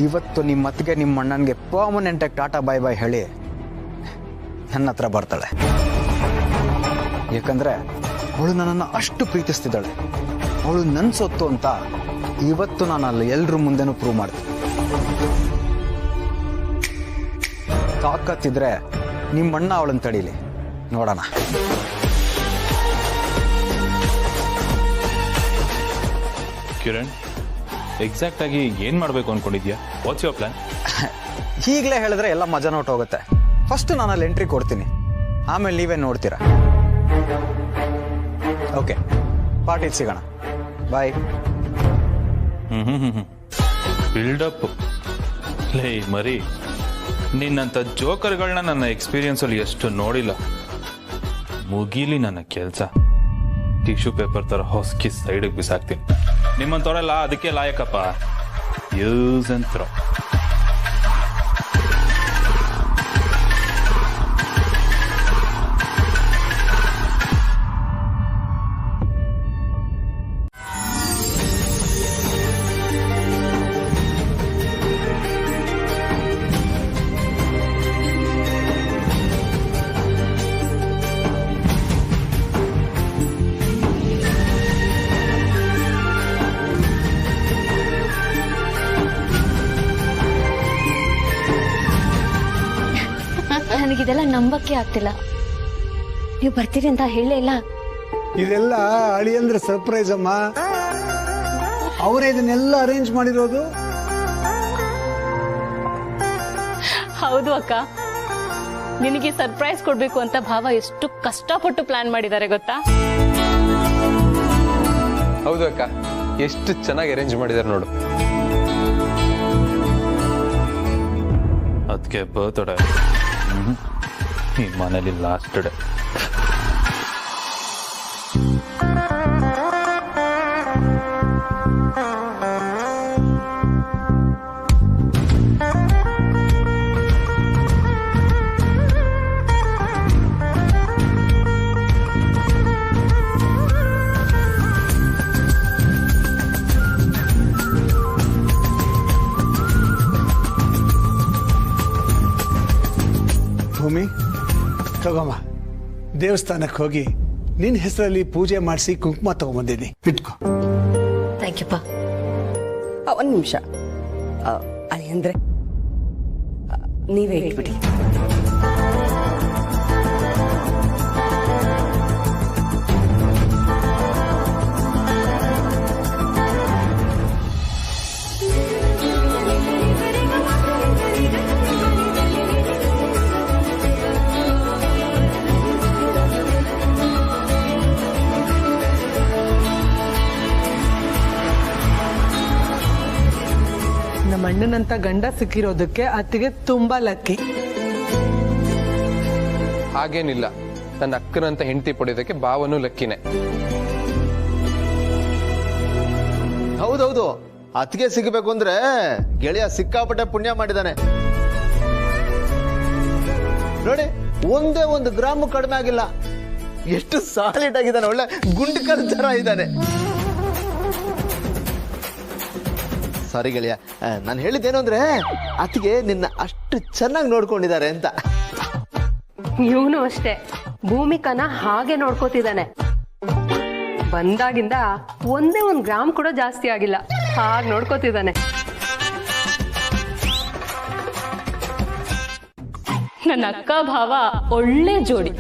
ಇವತ್ತು ನಿಮ್ಮ ಅತ್ತಿಗೆ ನಿಮ್ಮ ಅಣ್ಣನಿಗೆ ಪರ್ಮನೆಂಟಾಗಿ ಟಾಟಾ ಬಾಯ್ ಬಾಯ್ ಹೇಳಿ ನನ್ನ ಹತ್ರ ಬರ್ತಾಳೆ. ಯಾಕಂದ್ರೆ ಅವಳು ನನ್ನನ್ನು ಅಷ್ಟು ಪ್ರೀತಿಸ್ತಿದ್ದಾಳೆ. ಅವಳು ನನ್ನ ಸೊತ್ತು ಅಂತ ಇವತ್ತು ನಾನು ಅಲ್ಲಿ ಎಲ್ರ ಮುಂದೆನೂ ಪ್ರೂವ್ ಮಾಡ್ತೀನಿ. ತಾಕತ್ತಿದ್ರೆ ನಿಮ್ಮಣ್ಣ ಅವಳನ್ನು ತಡೀಲಿ, ನೋಡೋಣ. ಕಿರಣ್, ಎಕ್ಸಾಕ್ಟ್ ಆಗಿ ಏನ್ ಮಾಡ್ಬೇಕು ಅನ್ಕೊಂಡಿದ್ಯಾ? What's your plan? ಈಗಲೇ ಹೇಳಿದ್ರೆ ಎಲ್ಲ ಮಜಾ ನೋಟ್ ಹೋಗುತ್ತೆ. ಫಸ್ಟ್ ನಾನು ಅಲ್ಲಿ ಎಂಟ್ರಿ ಕೊಡ್ತೀನಿ, ಆಮೇಲೆ ನೀವೇ ನೋಡ್ತೀರಾ. ಓಕೆ ಪಾರ್ಟಿಗೆ ಸಿಗೋಣ ಬಾಯ್. ಬಿಲ್ಡಪ್ ಲೇ ಮರಿ, ನಿನ್ನಂಥ ಜೋಕರ್ಗಳನ್ನ ನನ್ನ ಎಕ್ಸ್ಪೀರಿಯನ್ಸಲ್ಲಿ ಎಷ್ಟು ನೋಡಿಲ್ಲ. ಮುಗೀಲಿ ನನ್ನ ಕೆಲಸ. ಟಿಶ್ಯೂ ಪೇಪರ್ ಥರ ಹೊಸ್ಕಿ ಸೈಡಿಗೆ ಬಿಸಾಕ್ತೀನಿ. ನಿಮ್ಮಂಥವ್ರೆಲ್ಲ ಅದಕ್ಕೆ ಲಾಯಕಪ್ಪ. Use and throw. ನನಗಿದೆಲ್ಲ ನಂಬಕ್ಕೆ ಆಗ್ತಿಲ್ಲ. ನೀವು ಬರ್ತೀರಿ ಅಂತ ಹೇಳೇ ಇಲ್ಲ. ಇದೆಲ್ಲ ಅಳಿಯಂದ್ರ ಸರ್ಪ್ರೈಸ್ ಅಮ್ಮ. ಅವರೇ ಇದನ್ನೆಲ್ಲ ಅರೇಂಜ್ ಮಾಡಿರೋದು. ಹೌದು ಅಕ್ಕ, ನಿನಗೆ ಸರ್ಪ್ರೈಸ್ ಕೊಡ್ಬೇಕು ಅಂತ ಭಾವ ಎಷ್ಟು ಕಷ್ಟಪಟ್ಟು ಪ್ಲಾನ್ ಮಾಡಿದ್ದಾರೆ ಗೊತ್ತಾ? ಹೌದು ಅಕ್ಕ, ಎಷ್ಟು ಚೆನ್ನಾಗಿ ಅರೇಂಜ್ ಮಾಡಿದ್ದಾರೆ ನೋಡು. ಅದಕ್ಕೆ ಬರ್ತ್ಡೇ ಈ ಮನೇಲಿ ಲಾಸ್ಟ್ ಡೇ. ಭೂಮಿ ತಗೋಮ್ಮ, ದೇವಸ್ಥಾನಕ್ಕೆ ಹೋಗಿ ನಿನ್ನ ಹೆಸರಲ್ಲಿ ಪೂಜೆ ಮಾಡಿಸಿ ಕುಂಕುಮ ತಗೊಂಬಂದಿದ್ದೀನಿ, ಇಟ್ಕೋ. ಥ್ಯಾಂಕ್ ಯು ಪಾ. ಒಂದು ನಿಮಿಷ ಅಳಿಯಂದ್ರೆ ನೀವೇ ಇಟ್ಬಿಡಿ. ನಮ್ಮ ಅಣ್ಣನಂತ ಗಂಡ ಸಿಕ್ಕಿರೋದಕ್ಕೆ ಅತ್ತಿಗೆ ತುಂಬಾ ಲಕ್ಕಿ. ಹಾಗೇನಿಲ್ಲ, ನನ್ನ ಅಕ್ಕನಂತ ಹೆಂಡತಿ ಪಡೆಯೋದಕ್ಕೆ ಭಾವನೂ ಲಕ್ಕಿನೇ. ಹೌದೌದು, ಅತ್ತಿಗೆ ಸಿಗಬೇಕು ಅಂದ್ರೆ ಗೆಳೆಯ ಸಿಕ್ಕಾಪಟ್ಟೆ ಪುಣ್ಯ ಮಾಡಿದಾನೆ ನೋಡಿ. ಒಂದೇ ಒಂದು ಗ್ರಾಮ್ ಕಡಿಮೆ ಆಗಿಲ್ಲ. ಎಷ್ಟು ಸಾಲಿಡ್ ಆಗಿದ್ದಾನೆ, ಒಳ್ಳೆ ಗುಂಡ್ಕಲ್ ತರ ಇದ್ದಾನೆ. ಸಾರಿ ಗೆಳೆಯ, ನಾನು ಹೇಳಿದ್ದೇನು ಅಂದ್ರೆ ಅತ್ತಿಗೆ ನಿನ್ನ ಅಷ್ಟು ಚೆನ್ನಾಗಿ ನೋಡ್ಕೊಂಡಿದ್ದಾರೆ ಅಂತ. ಇವನು ಅಷ್ಟೇ, ಭೂಮಿಕನ ಹಾಗೆ ನೋಡ್ಕೋತಿದ್ದಾನೆ. ಬಂದಾಗಿಂದ ಒಂದೇ ಒಂದು ಗ್ರಾಮ್ ಕೂಡ ಜಾಸ್ತಿ ಆಗಿಲ್ಲ, ಹಾಗೆ ನೋಡ್ಕೋತಿದ್ದಾನೆ. ನನ್ನ ಅಕ್ಕ ಭಾವ ಒಳ್ಳೆ ಜೋಡಿ.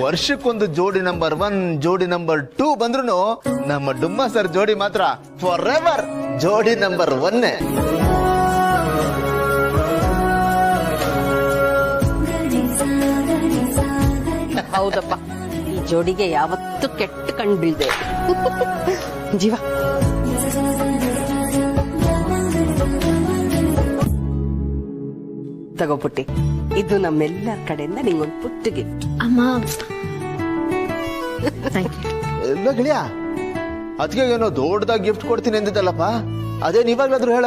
ವರ್ಷಕ್ಕೊಂದು ಜೋಡಿ ನಂಬರ್ 1, ಜೋಡಿ ನಂಬರ್ 2 ಬಂದ್ರು ನಮ್ಮ ಡುಮ್ಮ ಸರ್ ಜೋಡಿ ಮಾತ್ರ ಫಾರ್ ಎವರ್ ಜೋಡಿ ನಂಬರ್ 1. ಹೌದಪ್ಪ, ಈ ಜೋಡಿಗೆ ಯಾವತ್ತೂ ಕೆಟ್ಟ ಕಣ್ ಬೀಳ್ದೆ ಜೀವ. ತಗೋಪುಟ್ಟಿ, ಇದು ನಮ್ಮೆಲ್ಲರ ಕಡೆಯಿಂದ ನಿಂಗೊಂದು ಪುಟ್ಟ ಗಿಫ್ಟ್. ಅಮ್ಮ ಎಲ್ಲ ಗೆಳೆಯ, ಅದಕ್ಕೆ ಏನೋ ದೊಡ್ಡದಾಗಿ ಗಿಫ್ಟ್ ಕೊಡ್ತೀನಿ ಅಂದಿದ್ದಲ್ಲಪ್ಪ, ಅದೇನು ಇವಾಗ್ಲಾದ್ರೂ ಹೇಳ.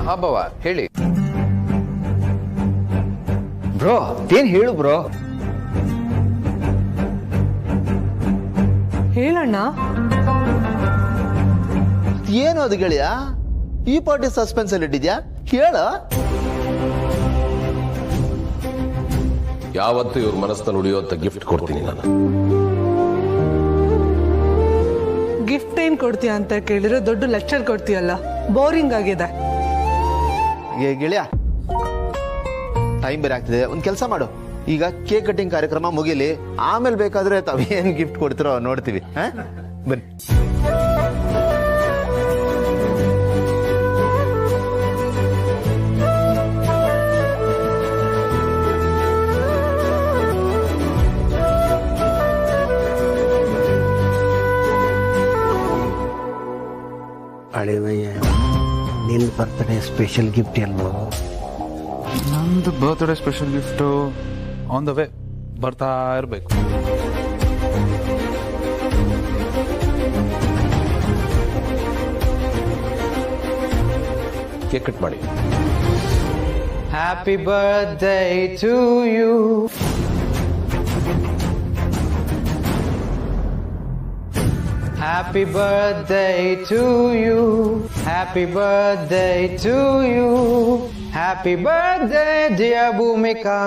ಹಾ ಬಾವ, ಹೇಳಿ ಬ್ರೋ. ಏನ್ ಹೇಳು ಬ್ರೋ. ಹೇಳಣ್ಣ. ಏನು ಅದು ಗೆಳೆಯ, ಈ ಪಾರ್ಟಿ ಸಸ್ಪೆನ್ಸ್ ಅಲ್ಲಿ ಇಟ್ಟಿದ್ಯಾ, ಹೇಳ. ಯಾವತ್ತು ಇವ್ರ ಮನಸ್ಸನ್ನು ಉಳಿಯುವಂತ ಗಿಫ್ಟ್ ಕೊಡ್ತೀನಿ ನಾನು. ಗಿಫ್ಟ್ ಏನ್ ಕೊಡ್ತೀಯ ಅಂತ ಕೇಳಿದ್ರೆ ದೊಡ್ಡ ಲೆಕ್ಚರ್ ಕೊಡ್ತೀಯಲ್ಲ, ಬೋರಿಂಗ್ ಆಗಿದೆ. ಗೆಳೆಯ, ಟೈಮ್ ಬೇರೆ ಆಗ್ತಿದೆ, ಒಂದ್ ಕೆಲಸ ಮಾಡು, ಈಗ ಕೇಕ್ ಕಟಿಂಗ್ ಕಾರ್ಯಕ್ರಮ ಮುಗಿಲಿ, ಆಮೇಲೆ ಬೇಕಾದ್ರೆ ತಾವೇನ್ ಗಿಫ್ಟ್ ಕೊಡ್ತಿರೋ ನೋಡ್ತೀವಿ. ಬನ್ನಿ. ಅಳಿವಯ್ಯ, ನಿನ್ನ ಬರ್ತ್ಡೇ ಸ್ಪೆಷಲ್ ಗಿಫ್ಟ್ ಎಲ್ಲೋ? ನಂದು birthday special gift on the way ಬರ್ತಾ ಇರಬೇಕು. ಕೇಕ್ ಕಟ್ ಮಾಡಿ. Happy birthday to you. Happy birthday to you. Happy birthday to you. Happy birthday dear Bhumika.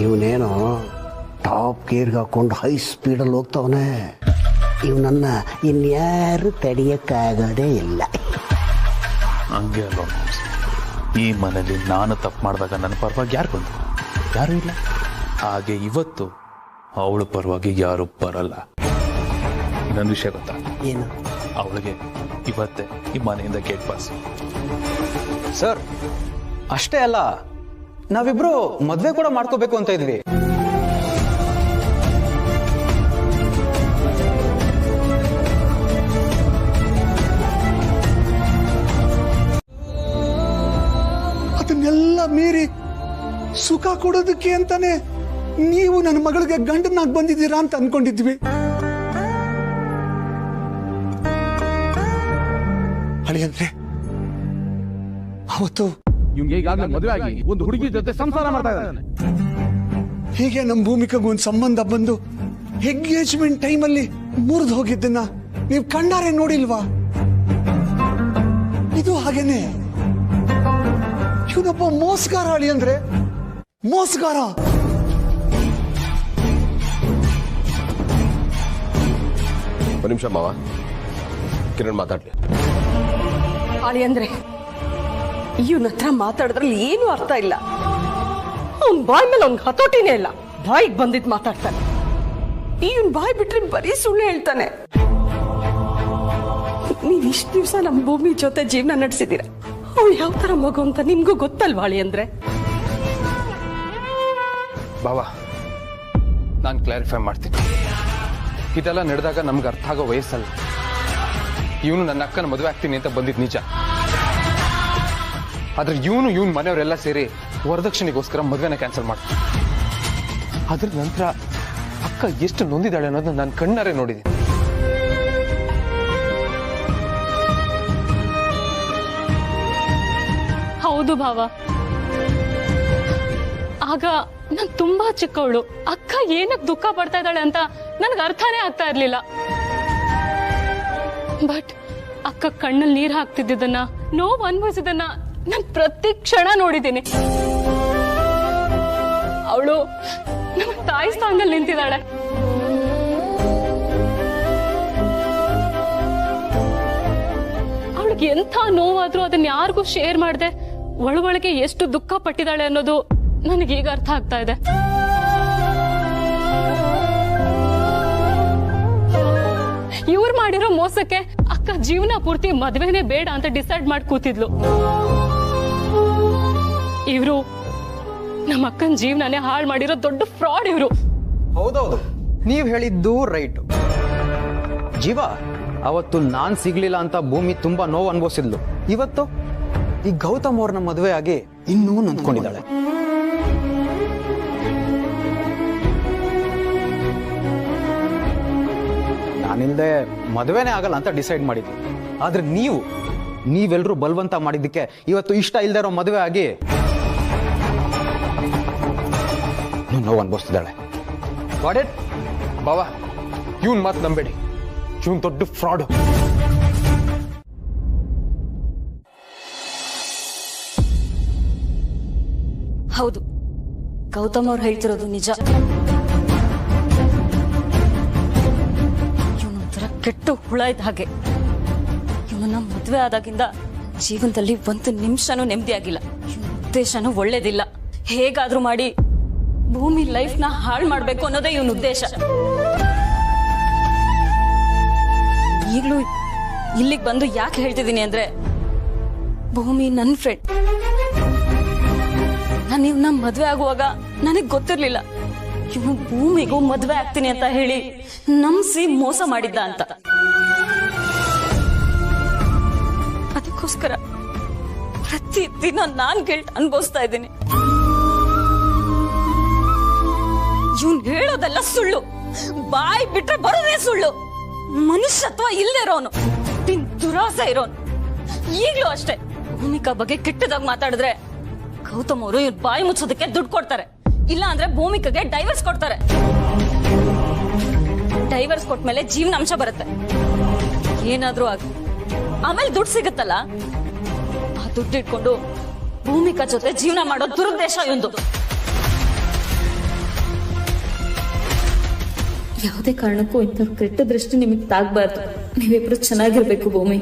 ಇವನೇನೋ ಟಾಪ್ ಗೇರ್ಗೆ ಹಾಕೊಂಡು ಹೈ ಸ್ಪೀಡಲ್ಲಿ ಹೋಗ್ತಾವನೆ. ಇವನನ್ನ ಇನ್ಯಾರು ತಡೆಯಕ್ಕಾಗೋದೇ ಇಲ್ಲ. ಹಂಗೆ ಅಲ್ಲ, ಈ ಮನೇಲಿ ನಾನು ತಪ್ಪು ಮಾಡಿದಾಗ ನನ್ನ ಪರವಾಗಿ ಯಾರು ಬಂದು ಯಾರು ಇಲ್ಲ. ಹಾಗೆ ಇವತ್ತು ಅವಳ ಪರವಾಗಿ ಯಾರು ಬರಲ್ಲ. ನನ್ನ ವಿಷಯ ಗೊತ್ತಾ? ಏನು? ಅವಳಿಗೆ ಇವತ್ತೇ ಈ ಮನೆಯಿಂದ ಗೇಟ್ ಪಾಸ್. ಸರ್, ಅಷ್ಟೇ ಅಲ್ಲ, ನಾವಿಬ್ರು ಮದ್ವೆ ಕೂಡ ಮಾಡ್ಕೋಬೇಕು ಅಂತ ಇದ್ವಿ. ಅದನ್ನೆಲ್ಲ ಮೀರಿ ಸುಖ ಕೊಡೋದಕ್ಕೆ ಅಂತಾನೆ ನೀವು ನನ್ನ ಮಗಳಿಗೆ ಗಂಡನಾಗಿ ಬಂದಿದ್ದೀರಾ ಅಂತ ಅನ್ಕೊಂಡಿದ್ವಿ. ಅಳಿಯಂದ್ರೆ ಅವತ್ತು ಈಗಾಗಲೇ ಮದುವೆ ಆಗಿ ಒಂದು ಹುಡುಗಿ ಜೊತೆ ಸಂಸಾರ ಮಾಡ್ತಾ ಇದ್ದಾನೆ. ಹೀಗೆ ನಮ್ಮ ಭೂಮಿಕೆಗೂ ಒಂದು ಸಂಬಂಧ ಬಂದು ಎಂಗೇಜ್ಮೆಂಟ್ ಟೈಮಲ್ಲಿ ಮುರಿದು ಹೋಗಿದ್ದನ್ನ ನೀವು ಕಣ್ಣಾರೆ ನೋಡಿಲ್ವಾ? ಇದು ಹಾಗೇನೆ. ಇವನೊಬ್ಬ ಮೋಸಗಾರ ಅಳಿಯಂದ್ರೆ, ಮೋಸಗಾರ. ಒಂದು ನಿಮಿಷ ಮಾವ, ಕಿರಣ್ ಮಾತಾಡ್ಲಿ. ಅಳಿ ಅಂದ್ರೆ ಇವನ ಹತ್ರ ಮಾತಾಡಿದ್ರಲ್ಲಿ ಏನು ಅರ್ಥ ಇಲ್ಲ. ಅವನ್ ಬಾಯ್ ಮೇಲೆ ಅವ್ನ್ ಹತೋಟಿನೇ ಇಲ್ಲ. ಬಾಯಿಗೆ ಬಂದಿದ್ ಮಾತಾಡ್ತಾನೆ. ಇವನ್ ಬಾಯ್ ಬಿಟ್ರೆ ಬರೀ ಸುಳ್ಳು ಹೇಳ್ತಾನೆ. ನೀವ್ ಇಷ್ಟು ದಿವಸ ನಮ್ ಭೂಮಿ ಜೊತೆ ಜೀವನ ನಡೆಸಿದೀರ. ಅವಳು ಯಾವ ತರ ಮಗು ಅಂತ ನಿಮ್ಗೂ ಗೊತ್ತಲ್ವಾ ಅಳಿ ಅಂದ್ರೆ? ಬಾವಾ, ನಾನು ಕ್ಲಾರಿಫೈ ಮಾಡ್ತೀನಿ. ಇದೆಲ್ಲ ನಡೆದಾಗ ನಮ್ಗೆ ಅರ್ಥ ಆಗೋ ವಯಸ್ಸಲ್ಲ. ಇವನು ನನ್ನ ಅಕ್ಕನ ಮದುವೆ ಆಗ್ತೀನಿ ಅಂತ ಬಂದಿದ್ ನಿಜ. ಆದ್ರೆ ಇವನ್ ಮನೆಯವರೆಲ್ಲ ಸೇರಿ ವರದಕ್ಷಿಣೆಗೋಸ್ಕರ ಮದುವೆನ ಕ್ಯಾನ್ಸಲ್ ಮಾಡ್ತಾರೆ. ಅದ್ರ ನಂತರ ಅಕ್ಕ ಎಷ್ಟು ನೊಂದಿದ್ದಾಳೆ ಅನ್ನೋದನ್ನ ನಾನು ಕಣ್ಣಾರೆ ನೋಡಿದ್ದೀನಿ. ಹೌದು ಭಾವ, ಆಗ ನಾನ್ ತುಂಬಾ ಚಿಕ್ಕವಳು. ಅಕ್ಕ ಏನಕ್ ದುಃಖ ಪಡ್ತಾ ಇದ್ದಾಳೆ ಅಂತ ನನ್ಗೆ ಅರ್ಥನೇ ಆಗ್ತಾ ಇರ್ಲಿಲ್ಲ. ಬಟ್ ಅಕ್ಕ ಕಣ್ಣಲ್ಲಿ ನೀರ್ ಹಾಕ್ತಿದ್ದನ್ನ, ನೋವು ಅನ್ಭವಿಸಿದನ್ನ ನಾನ್ ಪ್ರತಿ ಕ್ಷಣ ನೋಡಿದ್ದೀನಿ. ಅವಳು ನಮ್ಮ ತಾಯಿ ಸ್ಥಾನದಲ್ಲಿ ನಿಂತಿದ್ದಾಳೆ. ಅವಳಿಗೆ ಎಂಥ ನೋವಾದ್ರೂ ಅದನ್ನ ಯಾರಿಗೂ ಶೇರ್ ಮಾಡದೆ ಒಳಗೊಳಗೆ ಎಷ್ಟು ದುಃಖ ಪಟ್ಟಿದ್ದಾಳೆ ಅನ್ನೋದು ನನಗೀಗ ಅರ್ಥ ಆಗ್ತಾ ಇದೆ. ಇವ್ರು ಮಾಡಿರೋ ಮೋಸಕ್ಕೆ ಅಕ್ಕ ಜೀವನ ಪೂರ್ತಿ ಮದ್ವೆನೇ ಬೇಡ ಅಂತ ಡಿಸೈಡ್ ಮಾಡಿ ಕೂತಿದ್ಲು. ಇವ್ರು ನಮ್ಮ ಅಕ್ಕನ ಜೀವನನೇ ಹಾಳು ಮಾಡಿರೋ ದೊಡ್ಡ ಫ್ರಾಡ್ ಇವ್ರು. ಹೌದೌದು, ನೀವ್ ಹೇಳಿದ್ದು ರೈಟ್. ಜೀವ, ಅವತ್ತು ನಾನ್ ಸಿಗ್ಲಿಲ್ಲ ಅಂತ ಭೂಮಿ ತುಂಬಾ ನೋವು ಅನುಭವಿಸಿದ್ಲು. ಇವತ್ತು ಈ ಗೌತಮ್ ಅವ್ರನ್ನ ಮದುವೆ ಆಗಿ ಇನ್ನೂ ನೊಂದ್ಕೊಂಡಿದ್ದಾಳೆ. ನಾನಿಲ್ದೆ ಮದುವೆನೇ ಆಗಲ್ಲ ಅಂತ ಡಿಸೈಡ್ ಮಾಡಿದ್ವಿ. ಆದ್ರೆ ನೀವೆಲ್ಲರೂ ಬಲವಂತ ಮಾಡಿದ್ದಕ್ಕೆ ಇವತ್ತು ಇಷ್ಟ ಇಲ್ದೇ ಇರೋ ಮದುವೆ ಆಗಿ ನೋವು ಅನ್ಭವಿಸ್ತಿದ್ದಾಳೆ. ವಾಡೆಡ್ ಬಾವಾ, ಇವನ್ ಮಾತು ನಂಬೇಡಿ, ಇವನ್ ದೊಡ್ಡ ಫ್ರಾಡ್. ಹೌದು, ಗೌತಮ್ ಅವ್ರು ಹೇಳ್ತಿರೋದು ನಿಜ. ಇವನೊಂಥರ ಕೆಟ್ಟ ಹುಳ ಇದ್ದ ಹಾಗೆ. ಇವನನ್ನ ಮದ್ವೆ ಆದಾಗಿಂದ ಜೀವನದಲ್ಲಿ ಒಂದು ನಿಮಿಷನೂ ನೆಮ್ಮದಿ ಆಗಿಲ್ಲ. ಇವನ ಉದ್ದೇಶನೂ ಒಳ್ಳೇದಿಲ್ಲ. ಹೇಗಾದ್ರೂ ಮಾಡಿ ಭೂಮಿ ಲೈಫ್ ನ ಹಾಳು ಮಾಡ್ಬೇಕು ಅನ್ನೋದೇ ಇವನ ಉದ್ದೇಶ. ಈಗ್ಲೂ ಇಲ್ಲಿಗೆ ಬಂದು ಯಾಕೆ ಹೇಳ್ತಿದ್ದೀನಿ ಅಂದ್ರೆ, ಭೂಮಿ ನನ್ನ ಫ್ರೆಂಡ್. ನಾನು ಇವನ್ನ ಮದ್ವೆ ಆಗುವಾಗ ನನಗ್ ಗೊತ್ತಿರ್ಲಿಲ್ಲ ಇವನು ಭೂಮಿಗೂ ಮದ್ವೆ ಆಗ್ತೀನಿ ಅಂತ ಹೇಳಿ ನಂಬಿಸಿ ಮೋಸ ಮಾಡಿದ್ದ ಅಂತ. ಅದಕ್ಕೋಸ್ಕರ ಪ್ರತಿ ದಿನ ನಾನ್ ಗಿಲ್ಟ್ ಅನ್ಭವಿಸ್ತಾ ಇದ್ದೀನಿ. ಇವನ್ ಹೇಳೋದೆಲ್ಲ ಸುಳ್ಳು, ಬಾಯಿ ಬಿಟ್ರೆ ಬರೋದೇ ಸುಳ್ಳು. ಮನುಷ್ಯತ್ವ ಇಲ್ಲದೆ ಇರೋನು, ದುರಾಸೆ ಇರೋನು. ಈಗ್ಲೂ ಅಷ್ಟೇ, ಭೂಮಿಕಾ ಬಗ್ಗೆ ಕೆಟ್ಟದಾಗ ಮಾತಾಡಿದ್ರೆ ಗೌತಮ್ ಅವರು ಇವ್ರ ಬಾಯಿ ಮುಚ್ಚೋದಕ್ಕೆ ದುಡ್ಡು ಕೊಡ್ತಾರೆ. ಇಲ್ಲ ಅಂದ್ರೆ ಭೂಮಿಕಾಗೆ ಡೈವರ್ಸ್ ಕೊಡ್ತಾರೆ. ಡೈವರ್ಸ್ ಕೊಟ್ಮೇಲೆ ಜೀವನಾಂಶ ಬರುತ್ತೆ. ಏನಾದ್ರೂ ಆಗಿ ಆಮೇಲೆ ದುಡ್ಡು ಸಿಗುತ್ತಲ್ಲ, ಆ ದುಡ್ಡು ಇಟ್ಕೊಂಡು ಭೂಮಿಕಾ ಜೊತೆ ಜೀವನ ಮಾಡೋ ದುರುದ್ದೇಶ ಇವಂದು. ಯಾವುದೇ ಕಾರಣಕ್ಕೂ ಇಂಥ ಕೆಟ್ಟ ದೃಷ್ಟಿ ನಿಮಗೆ ತಾಗಬಾರ್ದು. ನೀವಿಬ್ರು ಚೆನ್ನಾಗಿರ್ಬೇಕು ಭೂಮಿ.